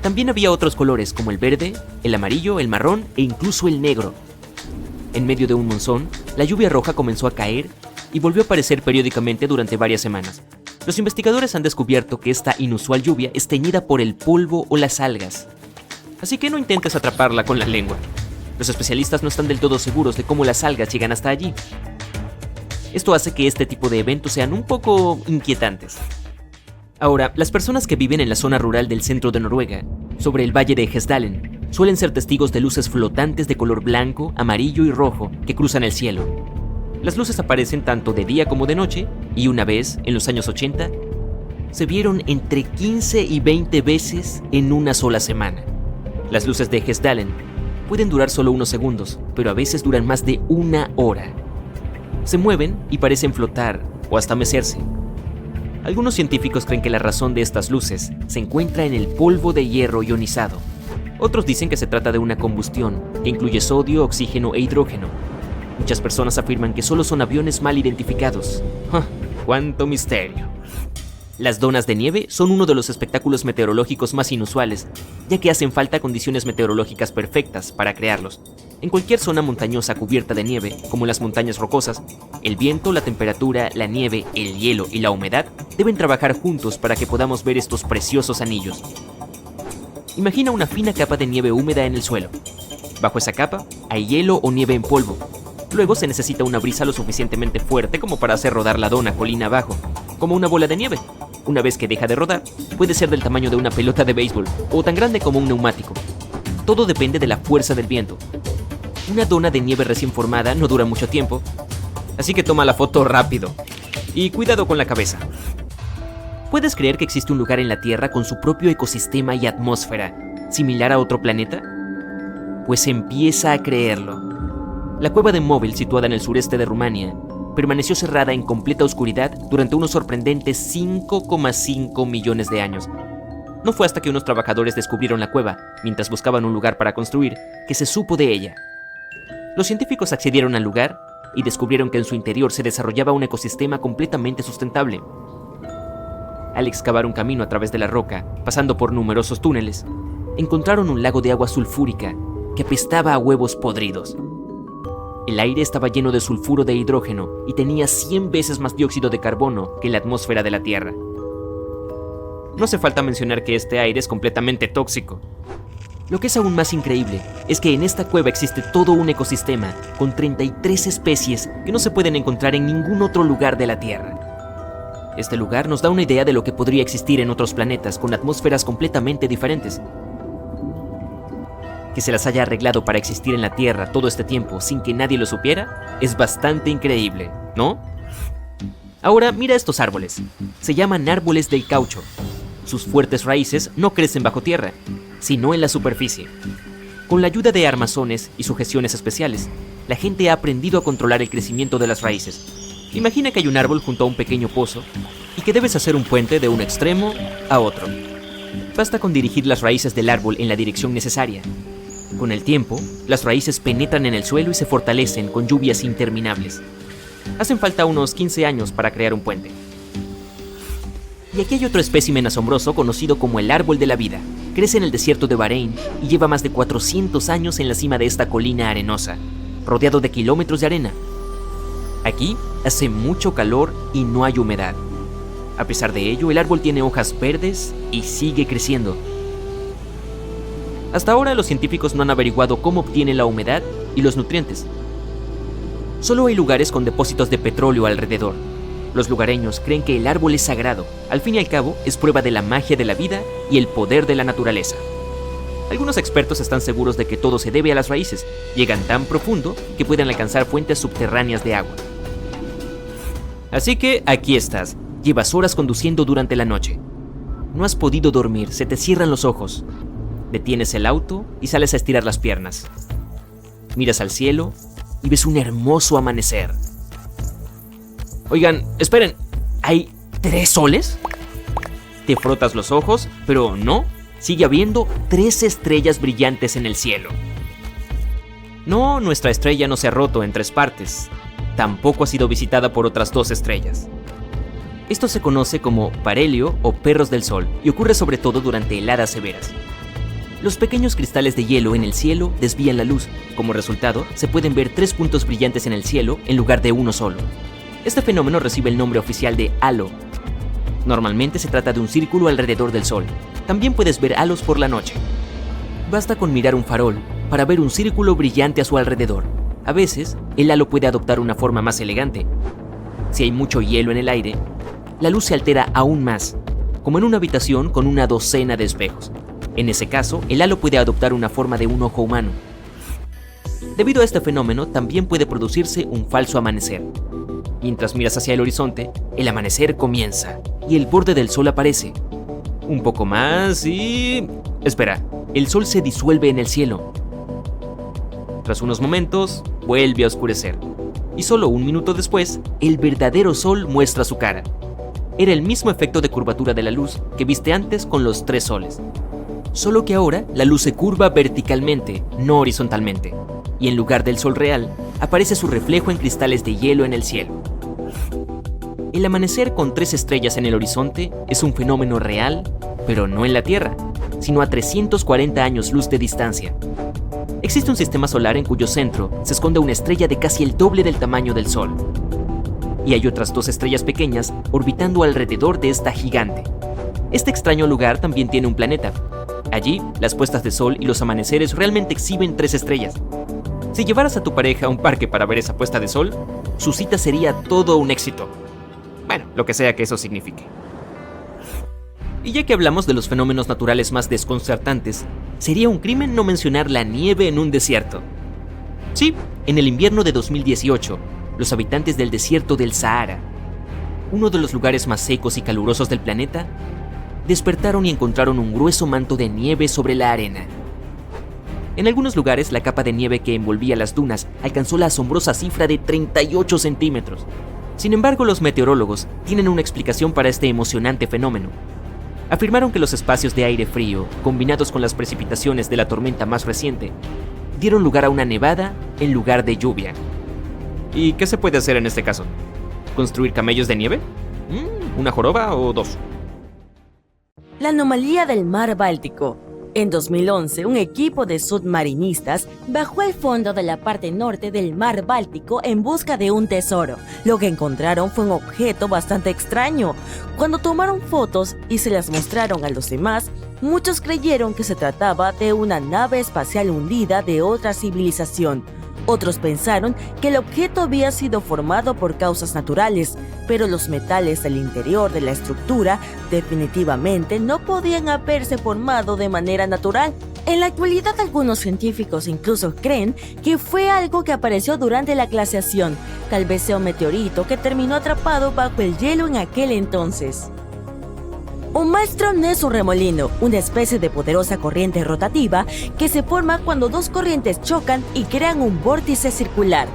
También había otros colores como el verde, el amarillo, el marrón e incluso el negro. En medio de un monzón, la lluvia roja comenzó a caer y volvió a aparecer periódicamente durante varias semanas. Los investigadores han descubierto que esta inusual lluvia es teñida por el polvo o las algas. Así que no intentes atraparla con la lengua. Los especialistas no están del todo seguros de cómo las algas llegan hasta allí. Esto hace que este tipo de eventos sean un poco inquietantes. Ahora, las personas que viven en la zona rural del centro de Noruega, sobre el valle de Hesdalen, suelen ser testigos de luces flotantes de color blanco, amarillo y rojo que cruzan el cielo. Las luces aparecen tanto de día como de noche, y una vez, en los años 80, se vieron entre 15 y 20 veces en una sola semana. Las luces de Hesdalen pueden durar solo unos segundos, pero a veces duran más de 1 hora. Se mueven y parecen flotar o hasta mecerse. Algunos científicos creen que la razón de estas luces se encuentra en el polvo de hierro ionizado. Otros dicen que se trata de una combustión que incluye sodio, oxígeno e hidrógeno. Muchas personas afirman que solo son aviones mal identificados. ¡Cuánto misterio! Las donas de nieve son uno de los espectáculos meteorológicos más inusuales, ya que hacen falta condiciones meteorológicas perfectas para crearlos. En cualquier zona montañosa cubierta de nieve, como las montañas rocosas, el viento, la temperatura, la nieve, el hielo y la humedad deben trabajar juntos para que podamos ver estos preciosos anillos. Imagina una fina capa de nieve húmeda en el suelo. Bajo esa capa hay hielo o nieve en polvo. Luego se necesita una brisa lo suficientemente fuerte como para hacer rodar la dona colina abajo, como una bola de nieve. Una vez que deja de rodar, puede ser del tamaño de una pelota de béisbol o tan grande como un neumático. Todo depende de la fuerza del viento. Una dona de nieve recién formada no dura mucho tiempo, así que toma la foto rápido. Y cuidado con la cabeza. ¿Puedes creer que existe un lugar en la Tierra con su propio ecosistema y atmósfera, similar a otro planeta? Pues empieza a creerlo. La cueva de Mobil, situada en el sureste de Rumania, permaneció cerrada en completa oscuridad durante unos sorprendentes 5,5 millones de años. No fue hasta que unos trabajadores descubrieron la cueva, mientras buscaban un lugar para construir, que se supo de ella. Los científicos accedieron al lugar y descubrieron que en su interior se desarrollaba un ecosistema completamente sustentable. Al excavar un camino a través de la roca, pasando por numerosos túneles, encontraron un lago de agua sulfúrica que apestaba a huevos podridos. El aire estaba lleno de sulfuro de hidrógeno y tenía 100 veces más dióxido de carbono que la atmósfera de la Tierra. No hace falta mencionar que este aire es completamente tóxico. Lo que es aún más increíble es que en esta cueva existe todo un ecosistema con 33 especies que no se pueden encontrar en ningún otro lugar de la Tierra. Este lugar nos da una idea de lo que podría existir en otros planetas con atmósferas completamente diferentes. Que se las haya arreglado para existir en la Tierra todo este tiempo sin que nadie lo supiera es bastante increíble, ¿no? Ahora mira estos árboles. Se llaman árboles del caucho. Sus fuertes raíces no crecen bajo tierra, sino en la superficie. Con la ayuda de armazones y sujeciones especiales, la gente ha aprendido a controlar el crecimiento de las raíces. Imagina que hay un árbol junto a un pequeño pozo y y que debes hacer un puente de un extremo a otro. Basta con dirigir las raíces del árbol en la dirección necesaria. Con el tiempo, las raíces penetran en el suelo y se fortalecen con lluvias interminables. Hacen falta unos 15 años para crear un puente. Y aquí hay otro espécimen asombroso conocido como el árbol de la vida. Crece en el desierto de Bahrein y lleva más de 400 años en la cima de esta colina arenosa, rodeado de kilómetros de arena. Aquí hace mucho calor y no hay humedad. A pesar de ello, el árbol tiene hojas verdes y sigue creciendo. Hasta ahora los científicos no han averiguado cómo obtiene la humedad y los nutrientes. Solo hay lugares con depósitos de petróleo alrededor. Los lugareños creen que el árbol es sagrado. Al fin y al cabo, es prueba de la magia de la vida y el poder de la naturaleza. Algunos expertos están seguros de que todo se debe a las raíces. Llegan tan profundo que pueden alcanzar fuentes subterráneas de agua. Así que aquí estás. Llevas horas conduciendo durante la noche. No has podido dormir, se te cierran los ojos. Detienes el auto y sales a estirar las piernas. Miras al cielo y ves un hermoso amanecer. Oigan, esperen, ¿hay 3 soles? Te frotas los ojos, pero no, sigue habiendo 3 estrellas brillantes en el cielo. No, nuestra estrella no se ha roto en 3 partes. Tampoco ha sido visitada por otras 2 estrellas. Esto se conoce como parhelio o perros del sol y ocurre sobre todo durante heladas severas. Los pequeños cristales de hielo en el cielo desvían la luz. Como resultado, se pueden ver 3 puntos brillantes en el cielo en lugar de uno solo. Este fenómeno recibe el nombre oficial de halo. Normalmente se trata de un círculo alrededor del sol. También puedes ver halos por la noche. Basta con mirar un farol para ver un círculo brillante a su alrededor. A veces, el halo puede adoptar una forma más elegante. Si hay mucho hielo en el aire, la luz se altera aún más, como en una habitación con una docena de espejos. En ese caso, el halo puede adoptar una forma de un ojo humano. Debido a este fenómeno, también puede producirse un falso amanecer. Mientras miras hacia el horizonte, el amanecer comienza y el borde del sol aparece. Un poco más y... Espera, el sol se disuelve en el cielo. Tras unos momentos, vuelve a oscurecer. Y solo un minuto después, el verdadero sol muestra su cara. Era el mismo efecto de curvatura de la luz que viste antes con los 3 soles. Solo que ahora la luz se curva verticalmente, no horizontalmente. Y en lugar del sol real, aparece su reflejo en cristales de hielo en el cielo. El amanecer con 3 estrellas en el horizonte es un fenómeno real, pero no en la Tierra, sino a 340 años luz de distancia. Existe un sistema solar en cuyo centro se esconde una estrella de casi el doble del tamaño del Sol. Y hay otras 2 estrellas pequeñas orbitando alrededor de esta gigante. Este extraño lugar también tiene un planeta. Allí, las puestas de sol y los amaneceres realmente exhiben 3 estrellas. Si llevaras a tu pareja a un parque para ver esa puesta de sol, su cita sería todo un éxito. Bueno, lo que sea que eso signifique. Y ya que hablamos de los fenómenos naturales más desconcertantes, sería un crimen no mencionar la nieve en un desierto. Sí, en el invierno de 2018, los habitantes del desierto del Sahara, uno de los lugares más secos y calurosos del planeta, despertaron y encontraron un grueso manto de nieve sobre la arena. En algunos lugares, la capa de nieve que envolvía las dunas alcanzó la asombrosa cifra de 38 centímetros. Sin embargo, los meteorólogos tienen una explicación para este emocionante fenómeno. Afirmaron que los espacios de aire frío, combinados con las precipitaciones de la tormenta más reciente, dieron lugar a una nevada en lugar de lluvia. ¿Y qué se puede hacer en este caso? ¿Construir camellos de nieve? ¿Una joroba o 2? La anomalía del mar Báltico. En 2011, un equipo de submarinistas bajó al fondo de la parte norte del mar Báltico en busca de un tesoro. Lo que encontraron fue un objeto bastante extraño. Cuando tomaron fotos y se las mostraron a los demás, muchos creyeron que se trataba de una nave espacial hundida de otra civilización. Otros pensaron que el objeto había sido formado por causas naturales, pero los metales del interior de la estructura definitivamente no podían haberse formado de manera natural. En la actualidad, algunos científicos incluso creen que fue algo que apareció durante la glaciación. Tal vez sea un meteorito que terminó atrapado bajo el hielo en aquel entonces. Un maelstrom es un remolino, una especie de poderosa corriente rotativa que se forma cuando 2 corrientes chocan y crean un vórtice circular.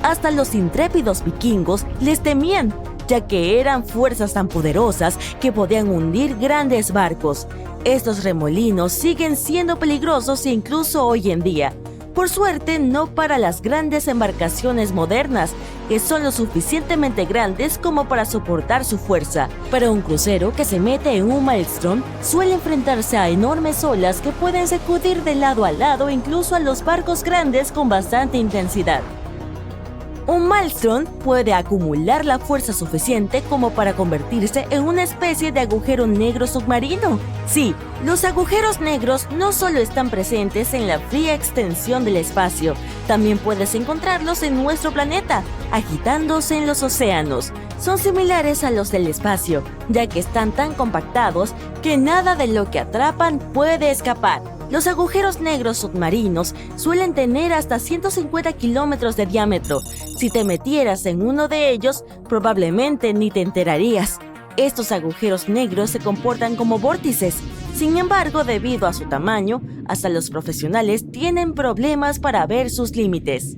Hasta los intrépidos vikingos les temían. ya que eran fuerzas tan poderosas que podían hundir grandes barcos. Estos remolinos siguen siendo peligrosos incluso hoy en día. Por suerte, no para las grandes embarcaciones modernas, que son lo suficientemente grandes como para soportar su fuerza. Pero un crucero que se mete en un maelstrom suele enfrentarse a enormes olas que pueden sacudir de lado a lado incluso a los barcos grandes con bastante intensidad. Un maelstrom puede acumular la fuerza suficiente como para convertirse en una especie de agujero negro submarino. Sí, los agujeros negros no solo están presentes en la fría extensión del espacio, también puedes encontrarlos en nuestro planeta, agitándose en los océanos. Son similares a los del espacio, ya que están tan compactados que nada de lo que atrapan puede escapar. Los agujeros negros submarinos suelen tener hasta 150 kilómetros de diámetro. Si te metieras en uno de ellos, probablemente ni te enterarías. Estos agujeros negros se comportan como vórtices. Sin embargo, debido a su tamaño, hasta los profesionales tienen problemas para ver sus límites.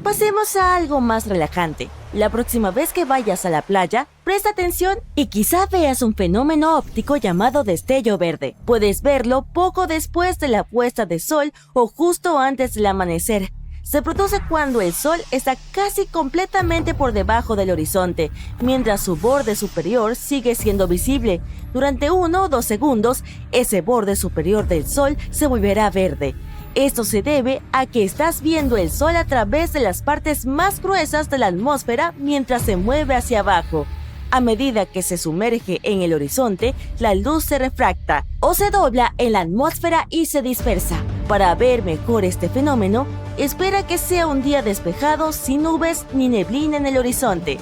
Pasemos a algo más relajante. La próxima vez que vayas a la playa, presta atención y quizá veas un fenómeno óptico llamado destello verde. Puedes verlo poco después de la puesta de sol o justo antes del amanecer. Se produce cuando el sol está casi completamente por debajo del horizonte, mientras su borde superior sigue siendo visible. Durante 1 o 2 segundos, ese borde superior del sol se volverá verde. Esto se debe a que estás viendo el sol a través de las partes más gruesas de la atmósfera mientras se mueve hacia abajo. A medida que se sumerge en el horizonte, la luz se refracta o se dobla en la atmósfera y se dispersa. Para ver mejor este fenómeno, espera que sea un día despejado sin nubes ni neblina en el horizonte.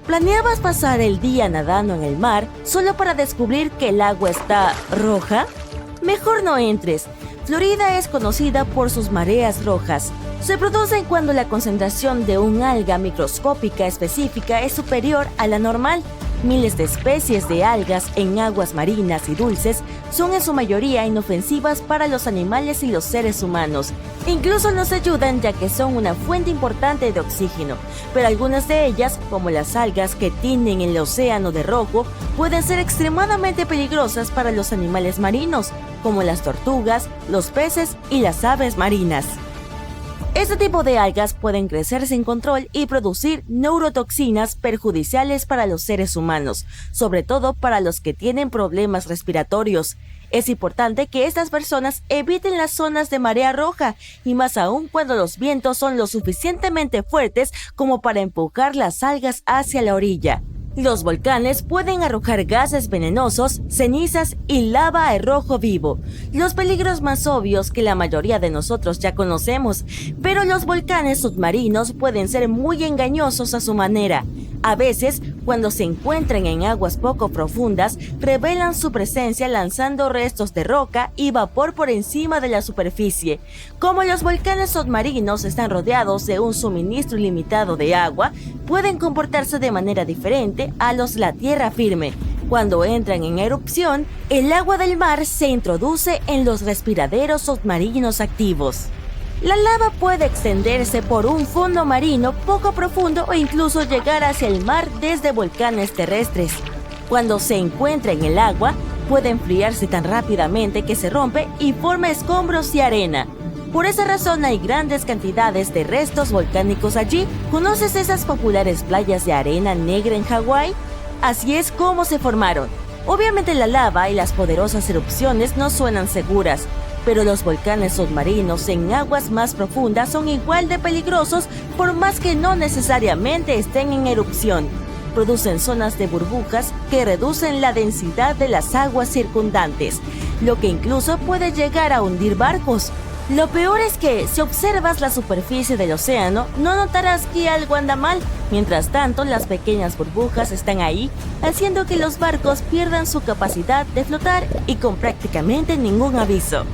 ¿Planeabas pasar el día nadando en el mar solo para descubrir que el agua está roja? Mejor no entres. Florida es conocida por sus mareas rojas. Se producen cuando la concentración de un alga microscópica específica es superior a la normal. Miles de especies de algas en aguas marinas y dulces son en su mayoría inofensivas para los animales y los seres humanos. Incluso nos ayudan ya que son una fuente importante de oxígeno, pero algunas de ellas, como las algas que tiñen el océano de rojo, pueden ser extremadamente peligrosas para los animales marinos, como las tortugas, los peces y las aves marinas. Este tipo de algas pueden crecer sin control y producir neurotoxinas perjudiciales para los seres humanos, sobre todo para los que tienen problemas respiratorios. Es importante que estas personas eviten las zonas de marea roja, y más aún cuando los vientos son lo suficientemente fuertes como para empujar las algas hacia la orilla. Los volcanes pueden arrojar gases venenosos, cenizas y lava al rojo vivo, los peligros más obvios que la mayoría de nosotros ya conocemos, pero los volcanes submarinos pueden ser muy engañosos a su manera. A veces, cuando se encuentran en aguas poco profundas, revelan su presencia lanzando restos de roca y vapor por encima de la superficie. Como los volcanes submarinos están rodeados de un suministro ilimitado de agua, pueden comportarse de manera diferente a los de la tierra firme. Cuando entran en erupción, el agua del mar se introduce en los respiraderos submarinos activos. La lava puede extenderse por un fondo marino poco profundo o incluso llegar hacia el mar desde volcanes terrestres. Cuando se encuentra en el agua, puede enfriarse tan rápidamente que se rompe y forma escombros y arena. Por esa razón hay grandes cantidades de restos volcánicos allí. ¿Conoces esas populares playas de arena negra en Hawái? Así es como se formaron. Obviamente la lava y las poderosas erupciones no suenan seguras, pero los volcanes submarinos en aguas más profundas son igual de peligrosos por más que no necesariamente estén en erupción. Producen zonas de burbujas que reducen la densidad de las aguas circundantes, lo que incluso puede llegar a hundir barcos. Lo peor es que, si observas la superficie del océano, no notarás que algo anda mal. Mientras tanto, las pequeñas burbujas están ahí, haciendo que los barcos pierdan su capacidad de flotar y con prácticamente ningún aviso.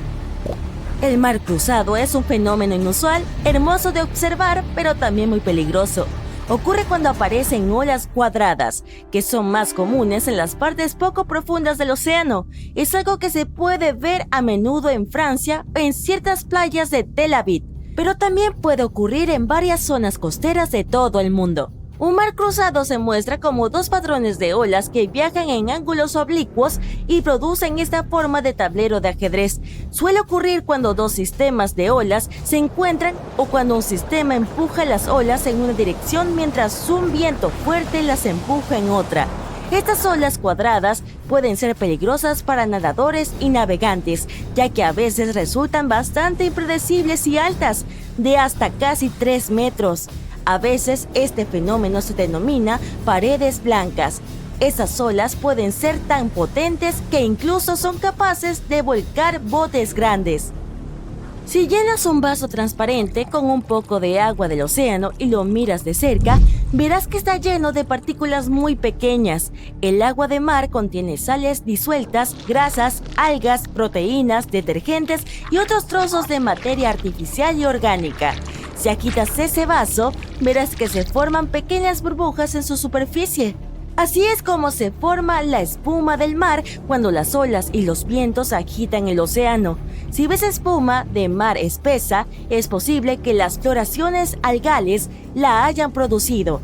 El mar cruzado es un fenómeno inusual, hermoso de observar, pero también muy peligroso. Ocurre cuando aparecen olas cuadradas, que son más comunes en las partes poco profundas del océano. Es algo que se puede ver a menudo en Francia o en ciertas playas de Tel Aviv, pero también puede ocurrir en varias zonas costeras de todo el mundo. Un mar cruzado se muestra como dos patrones de olas que viajan en ángulos oblicuos y producen esta forma de tablero de ajedrez. Suele ocurrir cuando dos sistemas de olas se encuentran o cuando un sistema empuja las olas en una dirección mientras un viento fuerte las empuja en otra. Estas olas cuadradas pueden ser peligrosas para nadadores y navegantes, ya que a veces resultan bastante impredecibles y altas, de hasta casi 3 metros. A veces este fenómeno se denomina paredes blancas. Esas olas pueden ser tan potentes que incluso son capaces de volcar botes grandes. Si llenas un vaso transparente con un poco de agua del océano y lo miras de cerca, verás que está lleno de partículas muy pequeñas. El agua de mar contiene sales disueltas, grasas, algas, proteínas, detergentes y otros trozos de materia artificial y orgánica. Si agitas ese vaso, verás que se forman pequeñas burbujas en su superficie. Así es como se forma la espuma del mar cuando las olas y los vientos agitan el océano. Si ves espuma de mar espesa, es posible que las floraciones algales la hayan producido.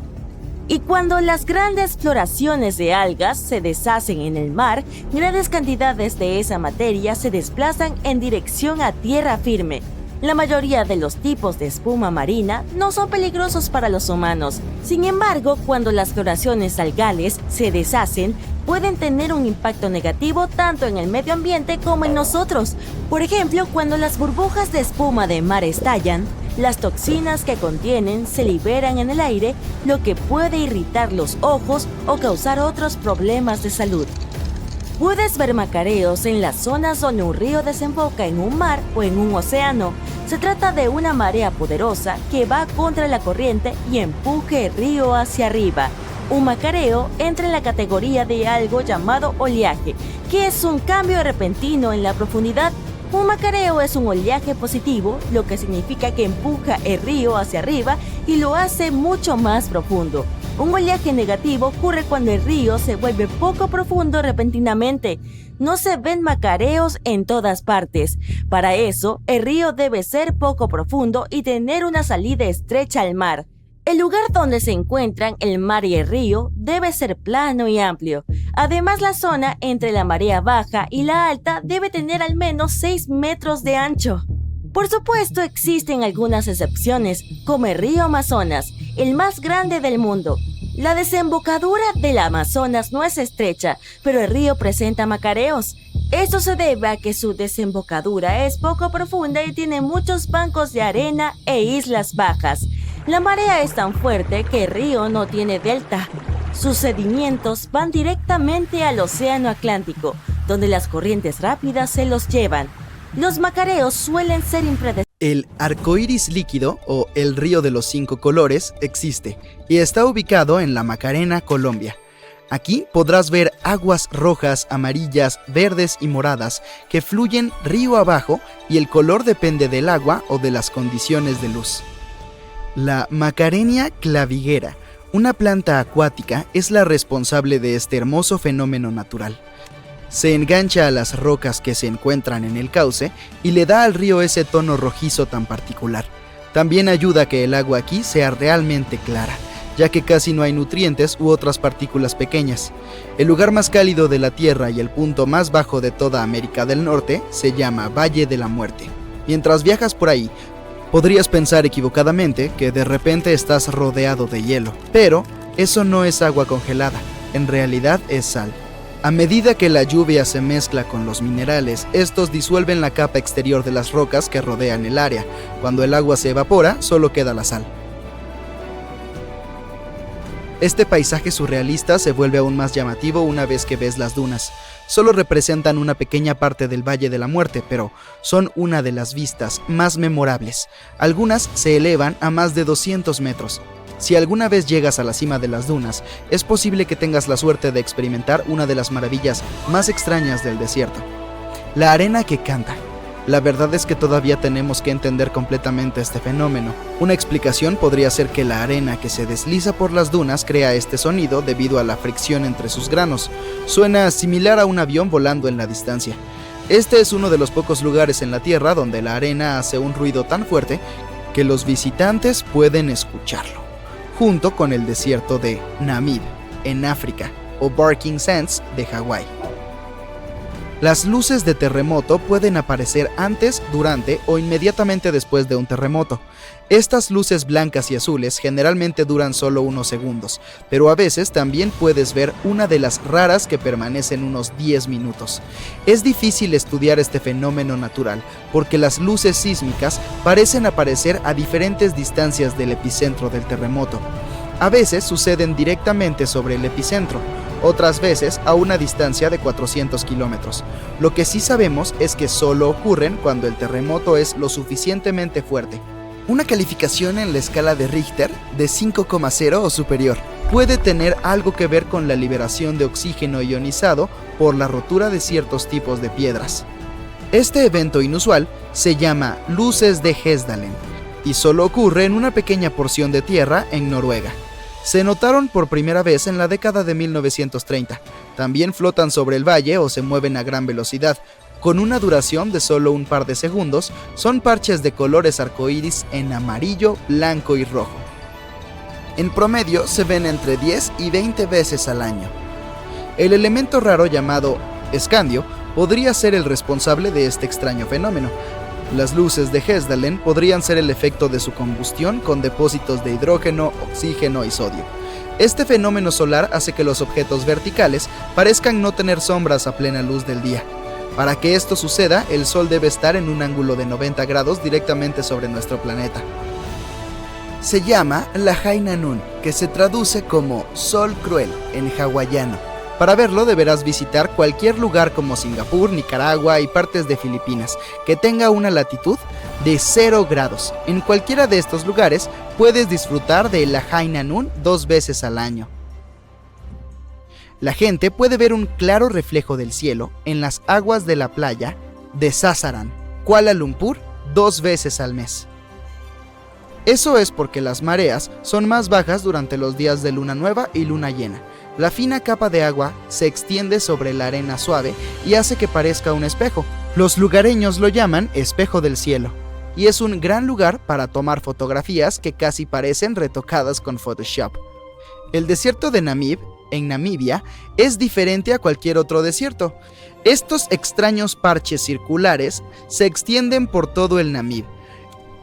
Y cuando las grandes floraciones de algas se deshacen en el mar, grandes cantidades de esa materia se desplazan en dirección a tierra firme. La mayoría de los tipos de espuma marina no son peligrosos para los humanos. Sin embargo, cuando las floraciones algales se deshacen, pueden tener un impacto negativo tanto en el medio ambiente como en nosotros. Por ejemplo, cuando las burbujas de espuma de mar estallan, las toxinas que contienen se liberan en el aire, lo que puede irritar los ojos o causar otros problemas de salud. Puedes ver macareos en las zonas donde un río desemboca en un mar o en un océano. Se trata de una marea poderosa que va contra la corriente y empuja el río hacia arriba. Un macareo entra en la categoría de algo llamado oleaje, que es un cambio repentino en la profundidad. Un macareo es un oleaje positivo, lo que significa que empuja el río hacia arriba y lo hace mucho más profundo. Un oleaje negativo ocurre cuando el río se vuelve poco profundo repentinamente. No se ven macareos en todas partes. Para eso, el río debe ser poco profundo y tener una salida estrecha al mar. El lugar donde se encuentran el mar y el río debe ser plano y amplio. Además, la zona entre la marea baja y la alta debe tener al menos 6 metros de ancho. Por supuesto, existen algunas excepciones, como el río Amazonas, el más grande del mundo. La desembocadura del Amazonas no es estrecha, pero el río presenta macareos. Esto se debe a que su desembocadura es poco profunda y tiene muchos bancos de arena e islas bajas. La marea es tan fuerte que el río no tiene delta. Sus sedimentos van directamente al Océano Atlántico, donde las corrientes rápidas se los llevan. Los macareos suelen ser impredecibles. El arcoíris líquido, o el río de los 5 colores, existe y está ubicado en La Macarena, Colombia. Aquí podrás ver aguas rojas, amarillas, verdes y moradas que fluyen río abajo y el color depende del agua o de las condiciones de luz. La Macarenia claviguera, una planta acuática, es la responsable de este hermoso fenómeno natural. Se engancha a las rocas que se encuentran en el cauce y le da al río ese tono rojizo tan particular. También ayuda a que el agua aquí sea realmente clara, ya que casi no hay nutrientes u otras partículas pequeñas. El lugar más cálido de la Tierra y el punto más bajo de toda América del Norte se llama Valle de la Muerte. Mientras viajas por ahí, podrías pensar equivocadamente que de repente estás rodeado de hielo, pero eso no es agua congelada, en realidad es sal. A medida que la lluvia se mezcla con los minerales, estos disuelven la capa exterior de las rocas que rodean el área. Cuando el agua se evapora, solo queda la sal. Este paisaje surrealista se vuelve aún más llamativo una vez que ves las dunas. Solo representan una pequeña parte del Valle de la Muerte, pero son una de las vistas más memorables. Algunas se elevan a más de 200 metros. Si alguna vez llegas a la cima de las dunas, es posible que tengas la suerte de experimentar una de las maravillas más extrañas del desierto: la arena que canta. La verdad es que todavía tenemos que entender completamente este fenómeno. Una explicación podría ser que la arena que se desliza por las dunas crea este sonido debido a la fricción entre sus granos. Suena similar a un avión volando en la distancia. Este es uno de los pocos lugares en la Tierra donde la arena hace un ruido tan fuerte que los visitantes pueden escucharlo. junto con el desierto de Namib, en África, o Barking Sands de Hawái. Las luces de terremoto pueden aparecer antes, durante o inmediatamente después de un terremoto. Estas luces blancas y azules generalmente duran solo unos segundos, pero a veces también puedes ver una de las raras que permanecen unos 10 minutos. Es difícil estudiar este fenómeno natural porque las luces sísmicas parecen aparecer a diferentes distancias del epicentro del terremoto. A veces suceden directamente sobre el epicentro, otras veces a una distancia de 400 kilómetros. Lo que sí sabemos es que solo ocurren cuando el terremoto es lo suficientemente fuerte. Una calificación en la escala de Richter de 5,0 o superior puede tener algo que ver con la liberación de oxígeno ionizado por la rotura de ciertos tipos de piedras. Este evento inusual se llama luces de Hesdalen y solo ocurre en una pequeña porción de tierra en Noruega. Se notaron por primera vez en la década de 1930. También flotan sobre el valle o se mueven a gran velocidad. Con una duración de solo un par de segundos, son parches de colores arcoíris en amarillo, blanco y rojo. En promedio se ven entre 10 y 20 veces al año. El elemento raro llamado escandio podría ser el responsable de este extraño fenómeno. Las luces de Hesdalen podrían ser el efecto de su combustión con depósitos de hidrógeno, oxígeno y sodio. Este fenómeno solar hace que los objetos verticales parezcan no tener sombras a plena luz del día. Para que esto suceda, el Sol debe estar en un ángulo de 90 grados directamente sobre nuestro planeta. Se llama Lahaina Nun, que se traduce como Sol Cruel en hawaiano. Para verlo deberás visitar cualquier lugar como Singapur, Nicaragua y partes de Filipinas que tenga una latitud de 0 grados. En cualquiera de estos lugares puedes disfrutar de Lahaina Nun 2 veces al año. La gente puede ver un claro reflejo del cielo en las aguas de la playa de Sasaran, Kuala Lumpur, 2 veces al mes. Eso es porque las mareas son más bajas durante los días de luna nueva y luna llena. La fina capa de agua se extiende sobre la arena suave y hace que parezca un espejo. Los lugareños lo llaman espejo del cielo, y es un gran lugar para tomar fotografías que casi parecen retocadas con Photoshop. El desierto de Namib, en Namibia, es diferente a cualquier otro desierto. Estos extraños parches circulares se extienden por todo el Namib,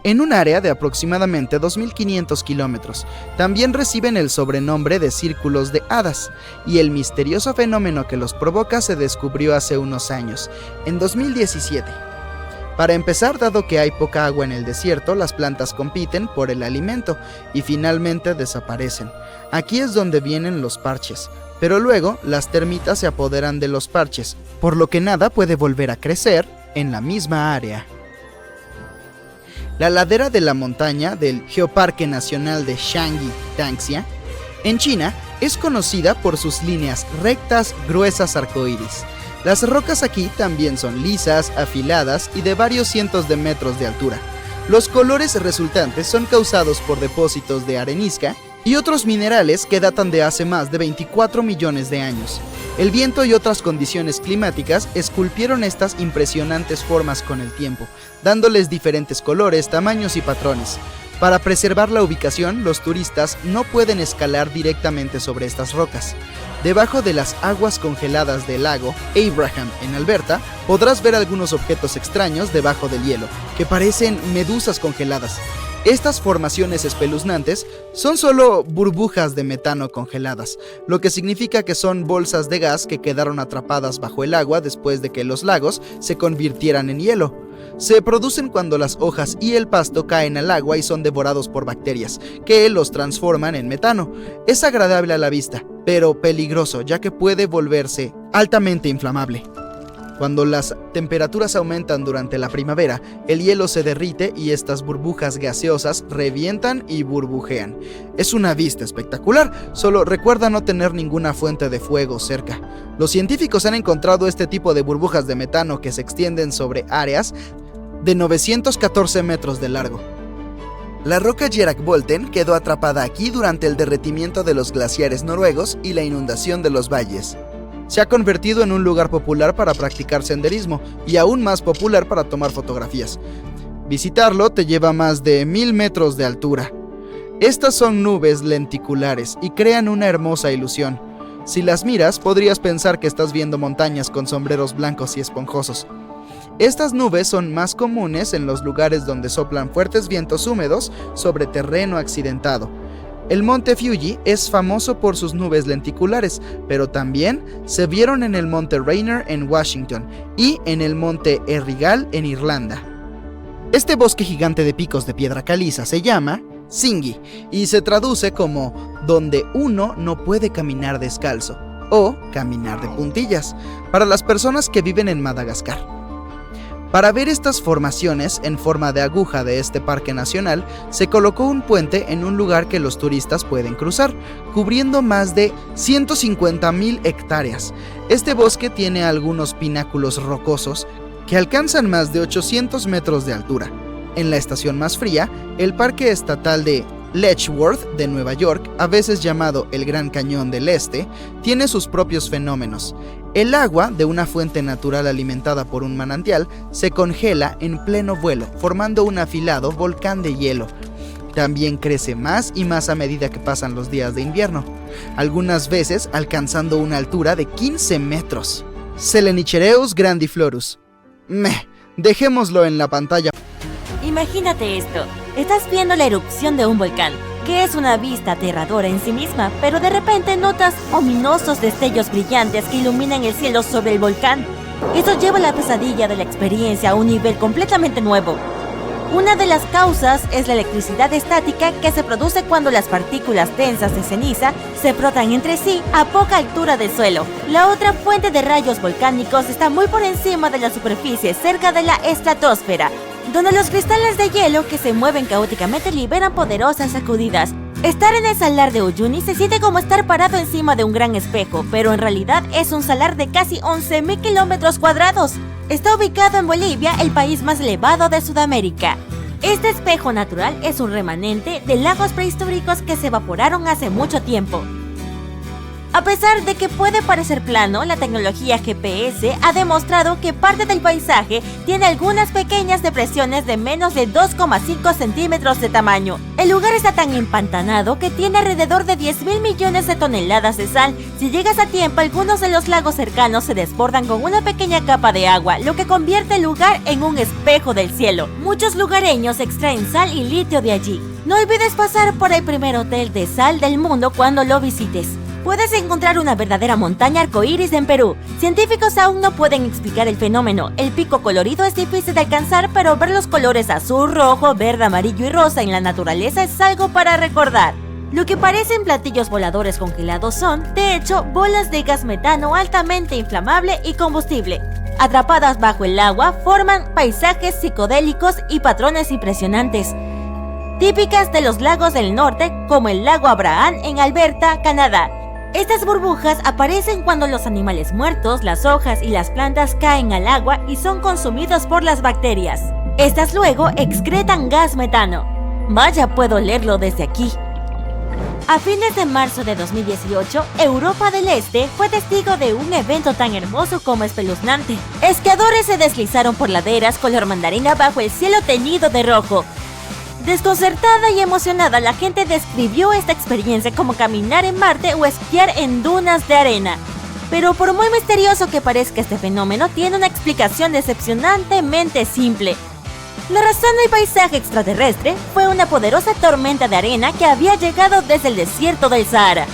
en un área de aproximadamente 2.500 kilómetros. También reciben el sobrenombre de círculos de hadas, y el misterioso fenómeno que los provoca se descubrió hace unos años, en 2017. Para empezar, dado que hay poca agua en el desierto, las plantas compiten por el alimento y finalmente desaparecen. Aquí es donde vienen los parches, pero luego las termitas se apoderan de los parches, por lo que nada puede volver a crecer en la misma área. La ladera de la montaña del Geoparque Nacional de Shangi-Tangxia, en China, es conocida por sus líneas rectas, gruesas arcoíris. Las rocas aquí también son lisas, afiladas y de varios cientos de metros de altura. Los colores resultantes son causados por depósitos de arenisca y otros minerales que datan de hace más de 24 millones de años. El viento y otras condiciones climáticas esculpieron estas impresionantes formas con el tiempo, dándoles diferentes colores, tamaños y patrones. Para preservar la ubicación, los turistas no pueden escalar directamente sobre estas rocas. Debajo de las aguas congeladas del lago Abraham en Alberta, podrás ver algunos objetos extraños debajo del hielo, que parecen medusas congeladas. Estas formaciones espeluznantes son solo burbujas de metano congeladas, lo que significa que son bolsas de gas que quedaron atrapadas bajo el agua después de que los lagos se convirtieran en hielo. Se producen cuando las hojas y el pasto caen al agua y son devorados por bacterias, que los transforman en metano. Es agradable a la vista, pero peligroso, ya que puede volverse altamente inflamable. Cuando las temperaturas aumentan durante la primavera, el hielo se derrite y estas burbujas gaseosas revientan y burbujean. Es una vista espectacular, solo recuerda no tener ninguna fuente de fuego cerca. Los científicos han encontrado este tipo de burbujas de metano que se extienden sobre áreas de 914 metros de largo. La roca Gerakvolten quedó atrapada aquí durante el derretimiento de los glaciares noruegos y la inundación de los valles. Se ha convertido en un lugar popular para practicar senderismo y aún más popular para tomar fotografías. Visitarlo te lleva más de 1000 metros de altura. Estas son nubes lenticulares y crean una hermosa ilusión. Si las miras, podrías pensar que estás viendo montañas con sombreros blancos y esponjosos. Estas nubes son más comunes en los lugares donde soplan fuertes vientos húmedos sobre terreno accidentado. El monte Fuji es famoso por sus nubes lenticulares, pero también se vieron en el monte Rainier en Washington y en el monte Errigal en Irlanda. Este bosque gigante de picos de piedra caliza se llama Singhi y se traduce como donde uno no puede caminar descalzo o caminar de puntillas para las personas que viven en Madagascar. Para ver estas formaciones en forma de aguja de este parque nacional, se colocó un puente en un lugar que los turistas pueden cruzar, cubriendo más de 150,000 hectáreas. Este bosque tiene algunos pináculos rocosos que alcanzan más de 800 metros de altura. En la estación más fría, el Parque Estatal de Letchworth de Nueva York, a veces llamado el Gran Cañón del Este, tiene sus propios fenómenos. El agua de una fuente natural alimentada por un manantial se congela en pleno vuelo, formando un afilado volcán de hielo. También crece más y más a medida que pasan los días de invierno, algunas veces alcanzando una altura de 15 metros. Selenicereus grandiflorus. Dejémoslo en la pantalla. Imagínate esto, estás viendo la erupción de un volcán, que es una vista aterradora en sí misma, pero de repente notas ominosos destellos brillantes que iluminan el cielo sobre el volcán. Esto lleva la pesadilla de la experiencia a un nivel completamente nuevo. Una de las causas es la electricidad estática que se produce cuando las partículas densas de ceniza se frotan entre sí a poca altura del suelo. La otra fuente de rayos volcánicos está muy por encima de la superficie, cerca de la estratosfera, donde los cristales de hielo que se mueven caóticamente liberan poderosas sacudidas. Estar en el salar de Uyuni se siente como estar parado encima de un gran espejo, pero en realidad es un salar de casi 11,000 kilómetros cuadrados. Está ubicado en Bolivia, el país más elevado de Sudamérica. Este espejo natural es un remanente de lagos prehistóricos que se evaporaron hace mucho tiempo. A pesar de que puede parecer plano, la tecnología GPS ha demostrado que parte del paisaje tiene algunas pequeñas depresiones de menos de 2,5 centímetros de tamaño. El lugar está tan empantanado que tiene alrededor de 10,000 millones de toneladas de sal. Si llegas a tiempo, algunos de los lagos cercanos se desbordan con una pequeña capa de agua, lo que convierte el lugar en un espejo del cielo. Muchos lugareños extraen sal y litio de allí. No olvides pasar por el primer hotel de sal del mundo cuando lo visites. Puedes encontrar una verdadera montaña arcoíris en Perú. Científicos aún no pueden explicar el fenómeno. El pico colorido es difícil de alcanzar, pero ver los colores azul, rojo, verde, amarillo y rosa en la naturaleza es algo para recordar. Lo que parecen platillos voladores congelados son, de hecho, bolas de gas metano altamente inflamable y combustible. Atrapadas bajo el agua, forman paisajes psicodélicos y patrones impresionantes, típicas de los lagos del norte, como el lago Abraham en Alberta, Canadá. Estas burbujas aparecen cuando los animales muertos, las hojas y las plantas caen al agua y son consumidos por las bacterias. Estas luego excretan gas metano. Vaya, puedo leerlo desde aquí. A fines de marzo de 2018, Europa del Este fue testigo de un evento tan hermoso como espeluznante. Esquiadores se deslizaron por laderas color mandarina bajo el cielo teñido de rojo. Desconcertada y emocionada, la gente describió esta experiencia como caminar en Marte o esquiar en dunas de arena. Pero por muy misterioso que parezca este fenómeno, tiene una explicación decepcionantemente simple. La razón del paisaje extraterrestre fue una poderosa tormenta de arena que había llegado desde el desierto del Sahara.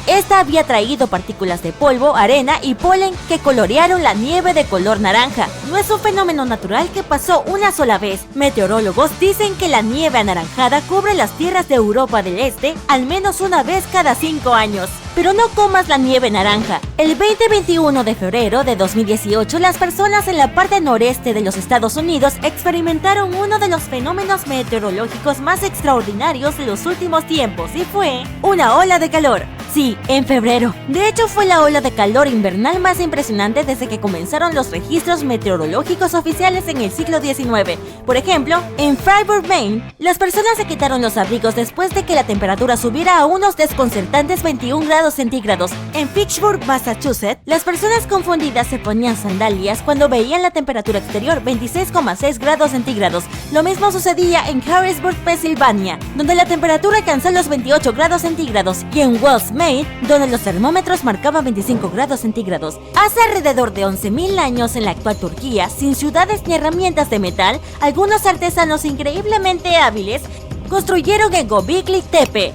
Esta había traído partículas de polvo, arena y polen que colorearon la nieve de color naranja. No es un fenómeno natural que pasó una sola vez. Meteorólogos dicen que la nieve anaranjada cubre las tierras de Europa del Este al menos una vez cada 5 años. Pero no comas la nieve naranja. El 20-21 de febrero de 2018, las personas en la parte noreste de los Estados Unidos experimentaron uno de los fenómenos meteorológicos más extraordinarios de los últimos tiempos y fue una ola de calor. Sí, en febrero. De hecho, fue la ola de calor invernal más impresionante desde que comenzaron los registros meteorológicos oficiales en el siglo XIX. Por ejemplo, en Freiburg, Maine, las personas se quitaron los abrigos después de que la temperatura subiera a unos desconcertantes 21 grados centígrados. En Fitchburg, Massachusetts, las personas confundidas se ponían sandalias cuando veían la temperatura exterior 26,6 grados centígrados. Lo mismo sucedía en Harrisburg, Pensilvania, donde la temperatura alcanzó los 28 grados centígrados, y en Wells, Maine, donde los termómetros marcaban 25 grados centígrados. Hace alrededor de 11.000 años en la actual Turquía, sin ciudades ni herramientas de metal, algunos artesanos increíblemente hábiles construyeron el Göbekli Tepe.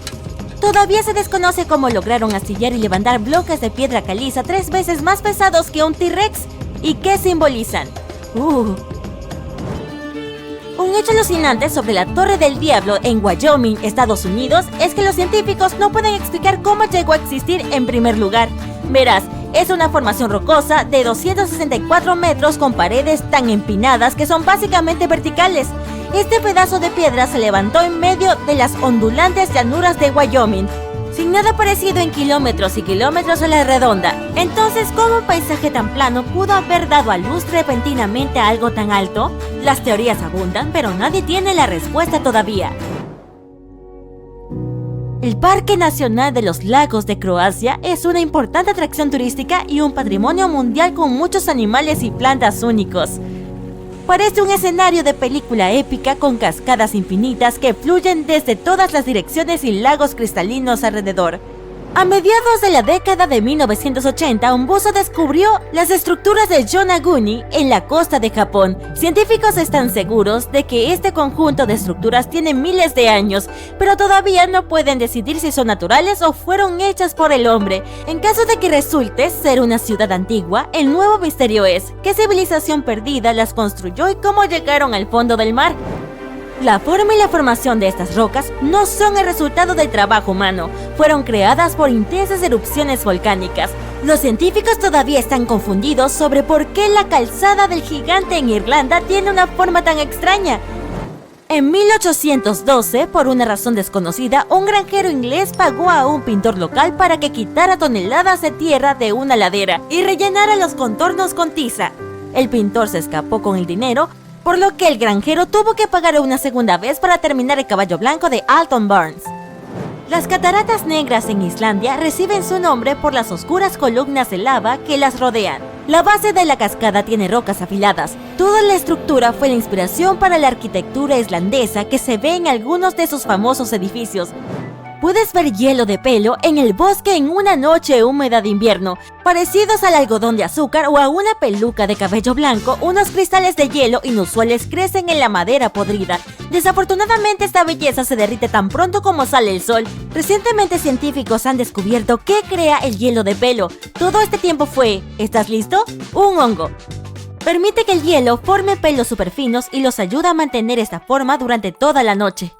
Todavía se desconoce cómo lograron astillar y levantar bloques de piedra caliza 3 veces más pesados que un T-Rex. ¿Y qué simbolizan? Un hecho alucinante sobre la Torre del Diablo en Wyoming, Estados Unidos, es que los científicos no pueden explicar cómo llegó a existir en primer lugar. Verás, es una formación rocosa de 264 metros con paredes tan empinadas que son básicamente verticales. Este pedazo de piedra se levantó en medio de las ondulantes llanuras de Wyoming, sin nada parecido en kilómetros y kilómetros a la redonda. Entonces, ¿cómo un paisaje tan plano pudo haber dado a luz repentinamente a algo tan alto? Las teorías abundan, pero nadie tiene la respuesta todavía. El Parque Nacional de los Lagos de Croacia es una importante atracción turística y un patrimonio mundial con muchos animales y plantas únicos. Parece un escenario de película épica con cascadas infinitas que fluyen desde todas las direcciones y lagos cristalinos alrededor. A mediados de la década de 1980, un buzo descubrió las estructuras de Yonaguni en la costa de Japón. Científicos están seguros de que este conjunto de estructuras tiene miles de años, pero todavía no pueden decidir si son naturales o fueron hechas por el hombre. En caso de que resulte ser una ciudad antigua, el nuevo misterio es ¿qué civilización perdida las construyó y cómo llegaron al fondo del mar? La forma y la formación de estas rocas no son el resultado del trabajo humano, fueron creadas por intensas erupciones volcánicas. Los científicos todavía están confundidos sobre por qué la calzada del gigante en Irlanda tiene una forma tan extraña. En 1812, por una razón desconocida, un granjero inglés pagó a un pintor local para que quitara toneladas de tierra de una ladera y rellenara los contornos con tiza. El pintor se escapó con el dinero, por lo que el granjero tuvo que pagar una segunda vez para terminar el caballo blanco de Alton Burns. Las cataratas negras en Islandia reciben su nombre por las oscuras columnas de lava que las rodean. La base de la cascada tiene rocas afiladas. Toda la estructura fue la inspiración para la arquitectura islandesa que se ve en algunos de sus famosos edificios. Puedes ver hielo de pelo en el bosque en una noche húmeda de invierno, parecidos al algodón de azúcar o a una peluca de cabello blanco. Unos cristales de hielo inusuales crecen en la madera podrida. Desafortunadamente, esta belleza se derrite tan pronto como sale el sol. Recientemente, científicos han descubierto qué crea el hielo de pelo. Todo este tiempo fue, ¿estás listo?, un hongo. Permite que el hielo forme pelos superfinos y los ayuda a mantener esta forma durante toda la noche.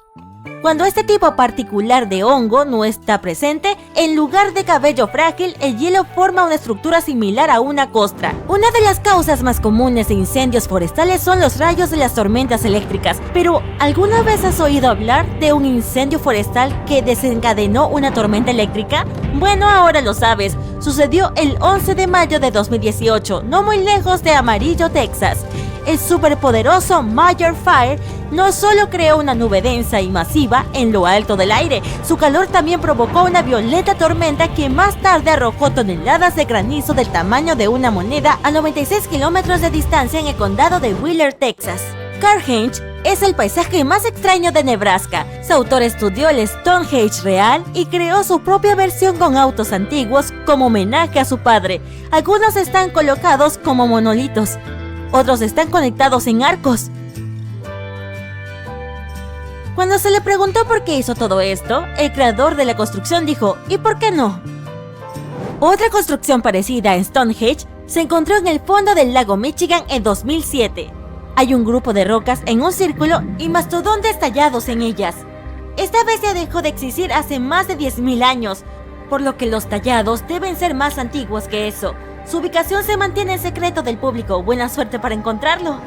Cuando este tipo particular de hongo no está presente, en lugar de cabello frágil, el hielo forma una estructura similar a una costra. Una de las causas más comunes de incendios forestales son los rayos de las tormentas eléctricas. Pero, ¿alguna vez has oído hablar de un incendio forestal que desencadenó una tormenta eléctrica? Bueno, ahora lo sabes. Sucedió el 11 de mayo de 2018, no muy lejos de Amarillo, Texas. El superpoderoso Major Fire no solo creó una nube densa y masiva en lo alto del aire, su calor también provocó una violenta tormenta que más tarde arrojó toneladas de granizo del tamaño de una moneda a 96 kilómetros de distancia en el condado de Wheeler, Texas. Carhenge es el paisaje más extraño de Nebraska. Su autor estudió el Stonehenge real y creó su propia versión con autos antiguos como homenaje a su padre. Algunos están colocados como monolitos, otros están conectados en arcos. Cuando se le preguntó por qué hizo todo esto, el creador de la construcción dijo, ¿y por qué no? Otra construcción parecida en Stonehenge se encontró en el fondo del lago Michigan en 2007. Hay un grupo de rocas en un círculo y mastodontes tallados en ellas. Esta bestia dejó de existir hace más de 10.000 años, por lo que los tallados deben ser más antiguos que eso. Su ubicación se mantiene en secreto del público. Buena suerte para encontrarlo.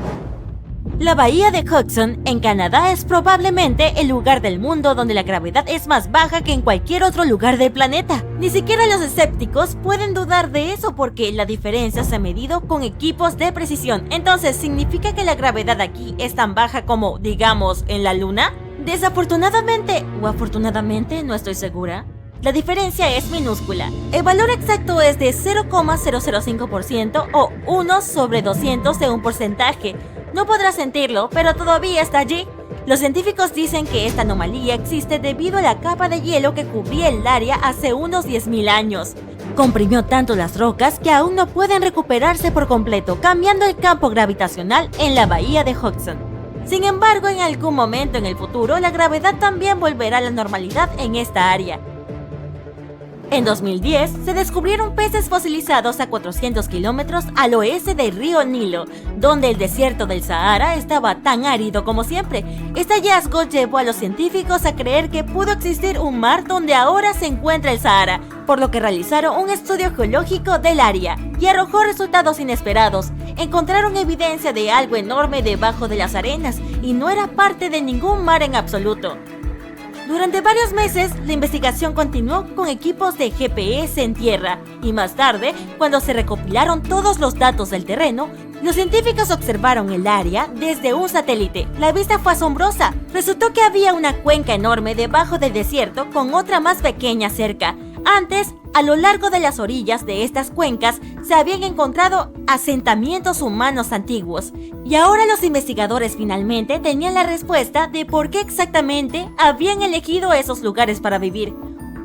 La bahía de Hudson, en Canadá, es probablemente el lugar del mundo donde la gravedad es más baja que en cualquier otro lugar del planeta. Ni siquiera los escépticos pueden dudar de eso porque la diferencia se ha medido con equipos de precisión. Entonces, ¿significa que la gravedad aquí es tan baja como, digamos, en la Luna? Desafortunadamente, o afortunadamente, no estoy segura. La diferencia es minúscula. El valor exacto es de 0,005% o 1 sobre 200 de un porcentaje. No podrás sentirlo, pero todavía está allí. Los científicos dicen que esta anomalía existe debido a la capa de hielo que cubría el área hace unos 10.000 años. Comprimió tanto las rocas que aún no pueden recuperarse por completo, cambiando el campo gravitacional en la bahía de Hudson. Sin embargo, en algún momento en el futuro, la gravedad también volverá a la normalidad en esta área. En 2010, se descubrieron peces fosilizados a 400 kilómetros al oeste del río Nilo, donde el desierto del Sahara estaba tan árido como siempre. Este hallazgo llevó a los científicos a creer que pudo existir un mar donde ahora se encuentra el Sahara, por lo que realizaron un estudio geológico del área y arrojó resultados inesperados. Encontraron evidencia de algo enorme debajo de las arenas y no era parte de ningún mar en absoluto. Durante varios meses, la investigación continuó con equipos de GPS en tierra y más tarde, cuando se recopilaron todos los datos del terreno, los científicos observaron el área desde un satélite. La vista fue asombrosa. Resultó que había una cuenca enorme debajo del desierto con otra más pequeña cerca. Antes, a lo largo de las orillas de estas cuencas se habían encontrado asentamientos humanos antiguos, y ahora los investigadores finalmente tenían la respuesta de por qué exactamente habían elegido esos lugares para vivir.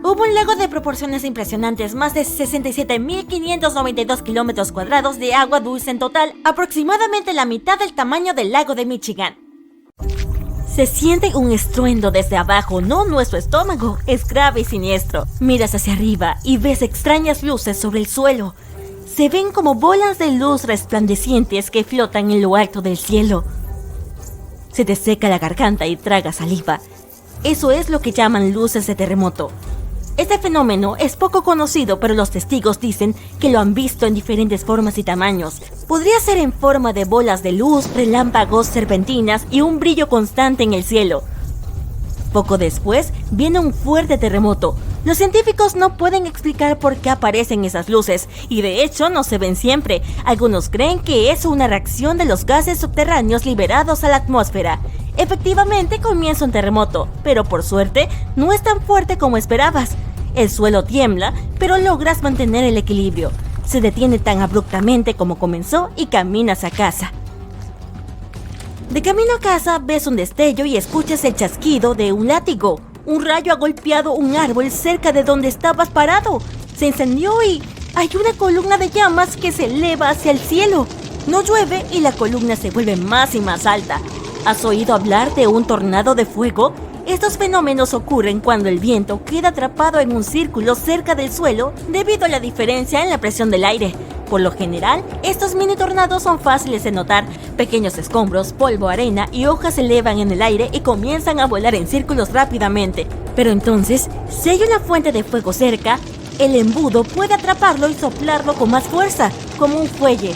Hubo un lago de proporciones impresionantes, más de 67.592 kilómetros cuadrados de agua dulce en total, aproximadamente la mitad del tamaño del lago de Michigan. Se siente un estruendo desde abajo, no nuestro estómago, es grave y siniestro. Miras hacia arriba y ves extrañas luces sobre el suelo. Se ven como bolas de luz resplandecientes que flotan en lo alto del cielo. Se te seca la garganta y tragas saliva. Eso es lo que llaman luces de terremoto. Este fenómeno es poco conocido, pero los testigos dicen que lo han visto en diferentes formas y tamaños. Podría ser en forma de bolas de luz, relámpagos, serpentinas y un brillo constante en el cielo. Poco después, viene un fuerte terremoto. Los científicos no pueden explicar por qué aparecen esas luces, y de hecho no se ven siempre. Algunos creen que es una reacción de los gases subterráneos liberados a la atmósfera. Efectivamente comienza un terremoto, pero por suerte no es tan fuerte como esperabas. El suelo tiembla, pero logras mantener el equilibrio. Se detiene tan abruptamente como comenzó y caminas a casa. De camino a casa ves un destello y escuchas el chasquido de un látigo. Un rayo ha golpeado un árbol cerca de donde estabas parado. Se incendió y hay una columna de llamas que se eleva hacia el cielo. No llueve y la columna se vuelve más y más alta. ¿Has oído hablar de un tornado de fuego? Estos fenómenos ocurren cuando el viento queda atrapado en un círculo cerca del suelo debido a la diferencia en la presión del aire. Por lo general, estos mini tornados son fáciles de notar. Pequeños escombros, polvo, arena y hojas se elevan en el aire y comienzan a volar en círculos rápidamente. Pero entonces, si hay una fuente de fuego cerca, el embudo puede atraparlo y soplarlo con más fuerza, como un fuelle.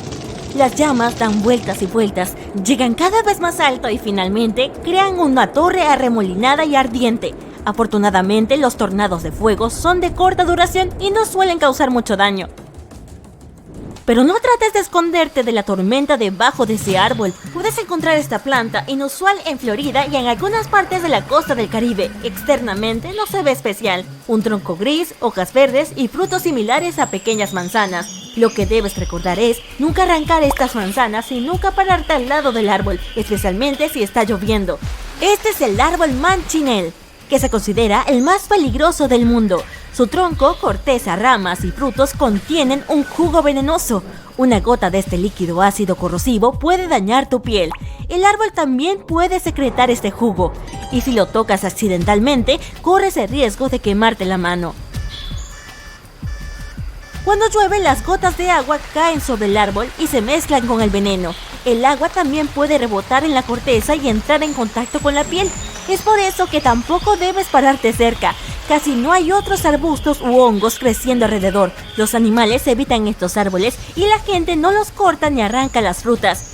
Las llamas dan vueltas y vueltas, llegan cada vez más alto y finalmente crean una torre arremolinada y ardiente. Afortunadamente, los tornados de fuego son de corta duración y no suelen causar mucho daño. Pero no trates de esconderte de la tormenta debajo de ese árbol. Puedes encontrar esta planta inusual en Florida y en algunas partes de la costa del Caribe. Externamente no se ve especial. Un tronco gris, hojas verdes y frutos similares a pequeñas manzanas. Lo que debes recordar es nunca arrancar estas manzanas y nunca pararte al lado del árbol, especialmente si está lloviendo. Este es el árbol manchineel, que se considera el más peligroso del mundo. Su tronco, corteza, ramas y frutos contienen un jugo venenoso. Una gota de este líquido ácido corrosivo puede dañar tu piel. El árbol también puede secretar este jugo, y si lo tocas accidentalmente, corres el riesgo de quemarte la mano. Cuando llueve, las gotas de agua caen sobre el árbol y se mezclan con el veneno. El agua también puede rebotar en la corteza y entrar en contacto con la piel. Es por eso que tampoco debes pararte cerca. Casi no hay otros arbustos u hongos creciendo alrededor. Los animales evitan estos árboles y la gente no los corta ni arranca las frutas.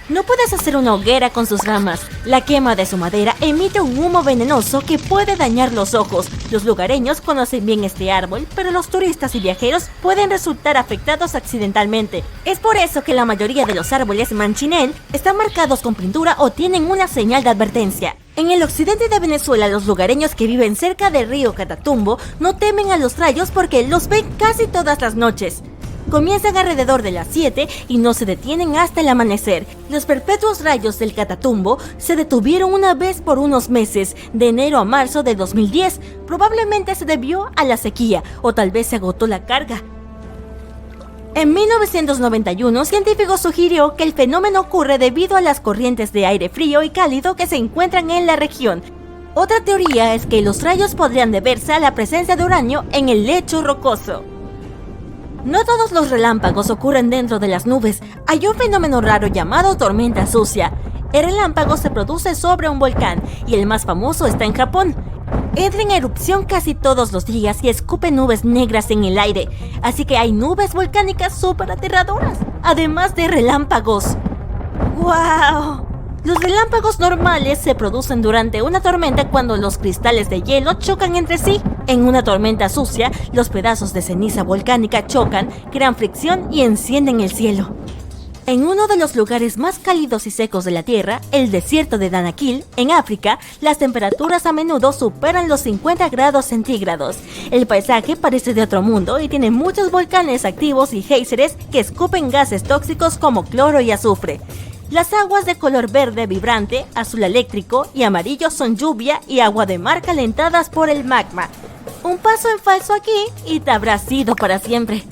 No puedes hacer una hoguera con sus ramas. La quema de su madera emite un humo venenoso que puede dañar los ojos. Los lugareños conocen bien este árbol, pero los turistas y viajeros pueden resultar afectados accidentalmente. Es por eso que la mayoría de los árboles manchineel están marcados con pintura o tienen una señal de advertencia. En el occidente de Venezuela, los lugareños que viven cerca del río Catatumbo no temen a los rayos porque los ven casi todas las noches. Comienzan alrededor de las 7 y no se detienen hasta el amanecer. Los perpetuos rayos del Catatumbo se detuvieron una vez por unos meses, de enero a marzo de 2010. Probablemente se debió a la sequía o tal vez se agotó la carga. En 1991, científicos sugirió que el fenómeno ocurre debido a las corrientes de aire frío y cálido que se encuentran en la región. Otra teoría es que los rayos podrían deberse a la presencia de uranio en el lecho rocoso. No todos los relámpagos ocurren dentro de las nubes. Hay un fenómeno raro llamado tormenta sucia. El relámpago se produce sobre un volcán y el más famoso está en Japón. Entra en erupción casi todos los días y escupe nubes negras en el aire, así que hay nubes volcánicas súper aterradoras, además de relámpagos. ¡Wow! Los relámpagos normales se producen durante una tormenta cuando los cristales de hielo chocan entre sí. En una tormenta sucia, los pedazos de ceniza volcánica chocan, crean fricción y encienden el cielo. En uno de los lugares más cálidos y secos de la Tierra, el desierto de Danakil, en África, las temperaturas a menudo superan los 50 grados centígrados. El paisaje parece de otro mundo y tiene muchos volcanes activos y géiseres que escupen gases tóxicos como cloro y azufre. Las aguas de color verde vibrante, azul eléctrico y amarillo son lluvia y agua de mar calentadas por el magma. Un paso en falso aquí y te habrás ido para siempre.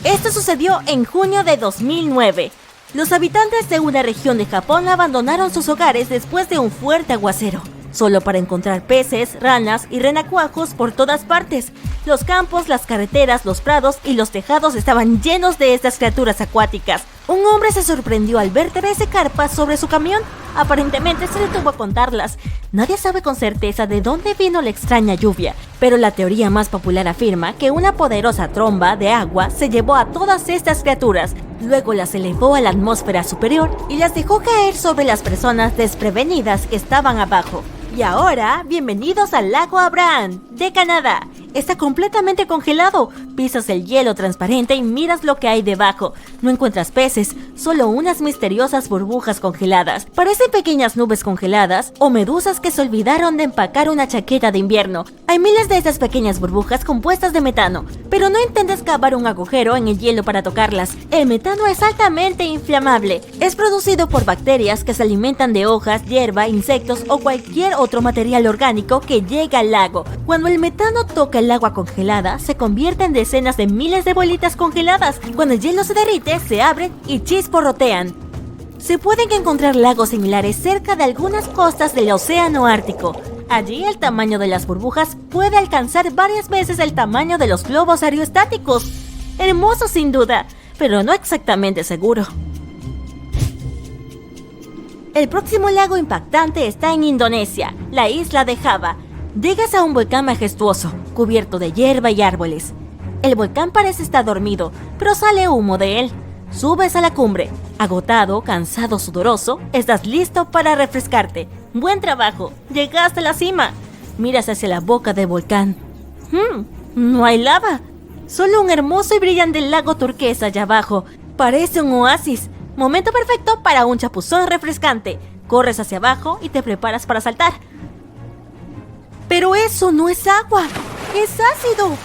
Esto sucedió en junio de 2009. Los habitantes de una región de Japón abandonaron sus hogares después de un fuerte aguacero, solo para encontrar peces, ranas y renacuajos por todas partes. Los campos, las carreteras, los prados y los tejados estaban llenos de estas criaturas acuáticas. Un hombre se sorprendió al ver 13 carpas sobre su camión. Aparentemente se detuvo a contarlas. Nadie sabe con certeza de dónde vino la extraña lluvia, pero la teoría más popular afirma que una poderosa tromba de agua se llevó a todas estas criaturas, luego las elevó a la atmósfera superior y las dejó caer sobre las personas desprevenidas que estaban abajo. Y ahora, bienvenidos al lago Abraham, de Canadá. Está completamente congelado. Pisas el hielo transparente y miras lo que hay debajo. No encuentras peces, solo unas misteriosas burbujas congeladas. Parecen pequeñas nubes congeladas o medusas que se olvidaron de empacar una chaqueta de invierno. Hay miles de estas pequeñas burbujas compuestas de metano, pero no intentes cavar un agujero en el hielo para tocarlas. El metano es altamente inflamable. Es producido por bacterias que se alimentan de hojas, hierba, insectos o cualquier otro material orgánico que llega al lago. Cuando el metano toca el agua congelada, se convierte en decenas de miles de bolitas congeladas. Cuando el hielo se derrite, se abren y chisporrotean. Se pueden encontrar lagos similares cerca de algunas costas del océano Ártico. Allí el tamaño de las burbujas puede alcanzar varias veces el tamaño de los globos aerostáticos. Hermoso sin duda, pero no exactamente seguro. El próximo lago impactante está en Indonesia, la isla de Java. Llegas a un volcán majestuoso, cubierto de hierba y árboles. El volcán parece estar dormido, pero sale humo de él. Subes a la cumbre. Agotado, cansado, sudoroso, estás listo para refrescarte. ¡Buen trabajo! Llegaste a la cima. Miras hacia la boca del volcán. No hay lava. Solo un hermoso y brillante lago turquesa allá abajo. Parece un oasis. Momento perfecto para un chapuzón refrescante. Corres hacia abajo y te preparas para saltar. Pero eso no es agua, es ácido.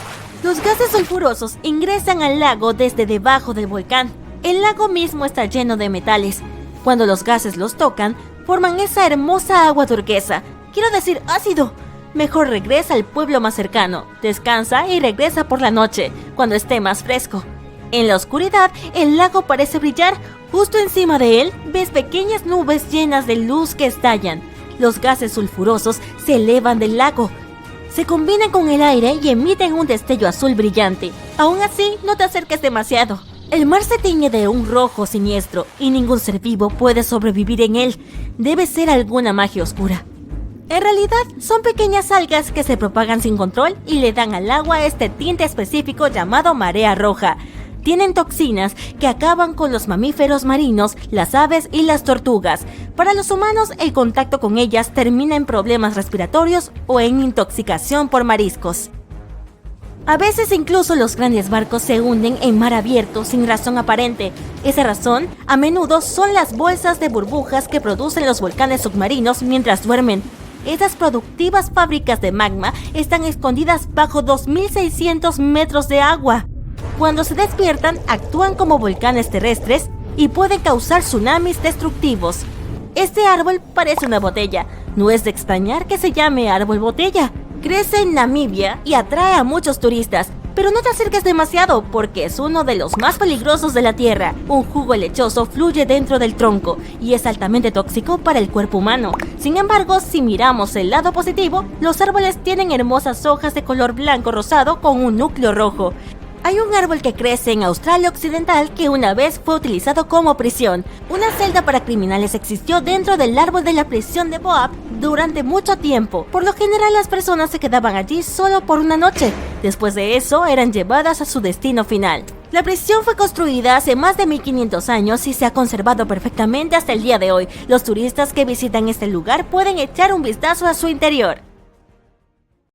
Los gases sulfurosos ingresan al lago desde debajo del volcán. El lago mismo está lleno de metales. Cuando los gases los tocan, forman esa hermosa agua turquesa. Quiero decir ácido. Mejor regresa al pueblo más cercano, descansa y regresa por la noche, cuando esté más fresco. En la oscuridad, el lago parece brillar. Justo encima de él, ves pequeñas nubes llenas de luz que estallan. Los gases sulfurosos se elevan del lago. Se combinan con el aire y emiten un destello azul brillante. Aún así, no te acerques demasiado. El mar se tiñe de un rojo siniestro y ningún ser vivo puede sobrevivir en él. Debe ser alguna magia oscura. En realidad, son pequeñas algas que se propagan sin control y le dan al agua este tinte específico llamado marea roja. tienen toxinas que acaban con los mamíferos marinos, las aves y las tortugas. Para los humanos, el contacto con ellas termina en problemas respiratorios o en intoxicación por mariscos. A veces incluso los grandes barcos se hunden en mar abierto sin razón aparente. Esa razón, a menudo, son las bolsas de burbujas que producen los volcanes submarinos mientras duermen. Estas productivas fábricas de magma están escondidas bajo 2.600 metros de agua. Cuando se despiertan, actúan como volcanes terrestres y pueden causar tsunamis destructivos. Este árbol parece una botella. No es de extrañar que se llame árbol botella. Crece en Namibia y atrae a muchos turistas, pero no te acerques demasiado porque es uno de los más peligrosos de la Tierra. Un jugo lechoso fluye dentro del tronco y es altamente tóxico para el cuerpo humano. Sin embargo, si miramos el lado positivo, los árboles tienen hermosas hojas de color blanco rosado con un núcleo rojo. Hay un árbol que crece en Australia Occidental que una vez fue utilizado como prisión. Una celda para criminales existió dentro del árbol de la prisión de Boab durante mucho tiempo. Por lo general, las personas se quedaban allí solo por una noche. Después de eso, eran llevadas a su destino final. La prisión fue construida hace más de 1500 años y se ha conservado perfectamente hasta el día de hoy. Los turistas que visitan este lugar pueden echar un vistazo a su interior.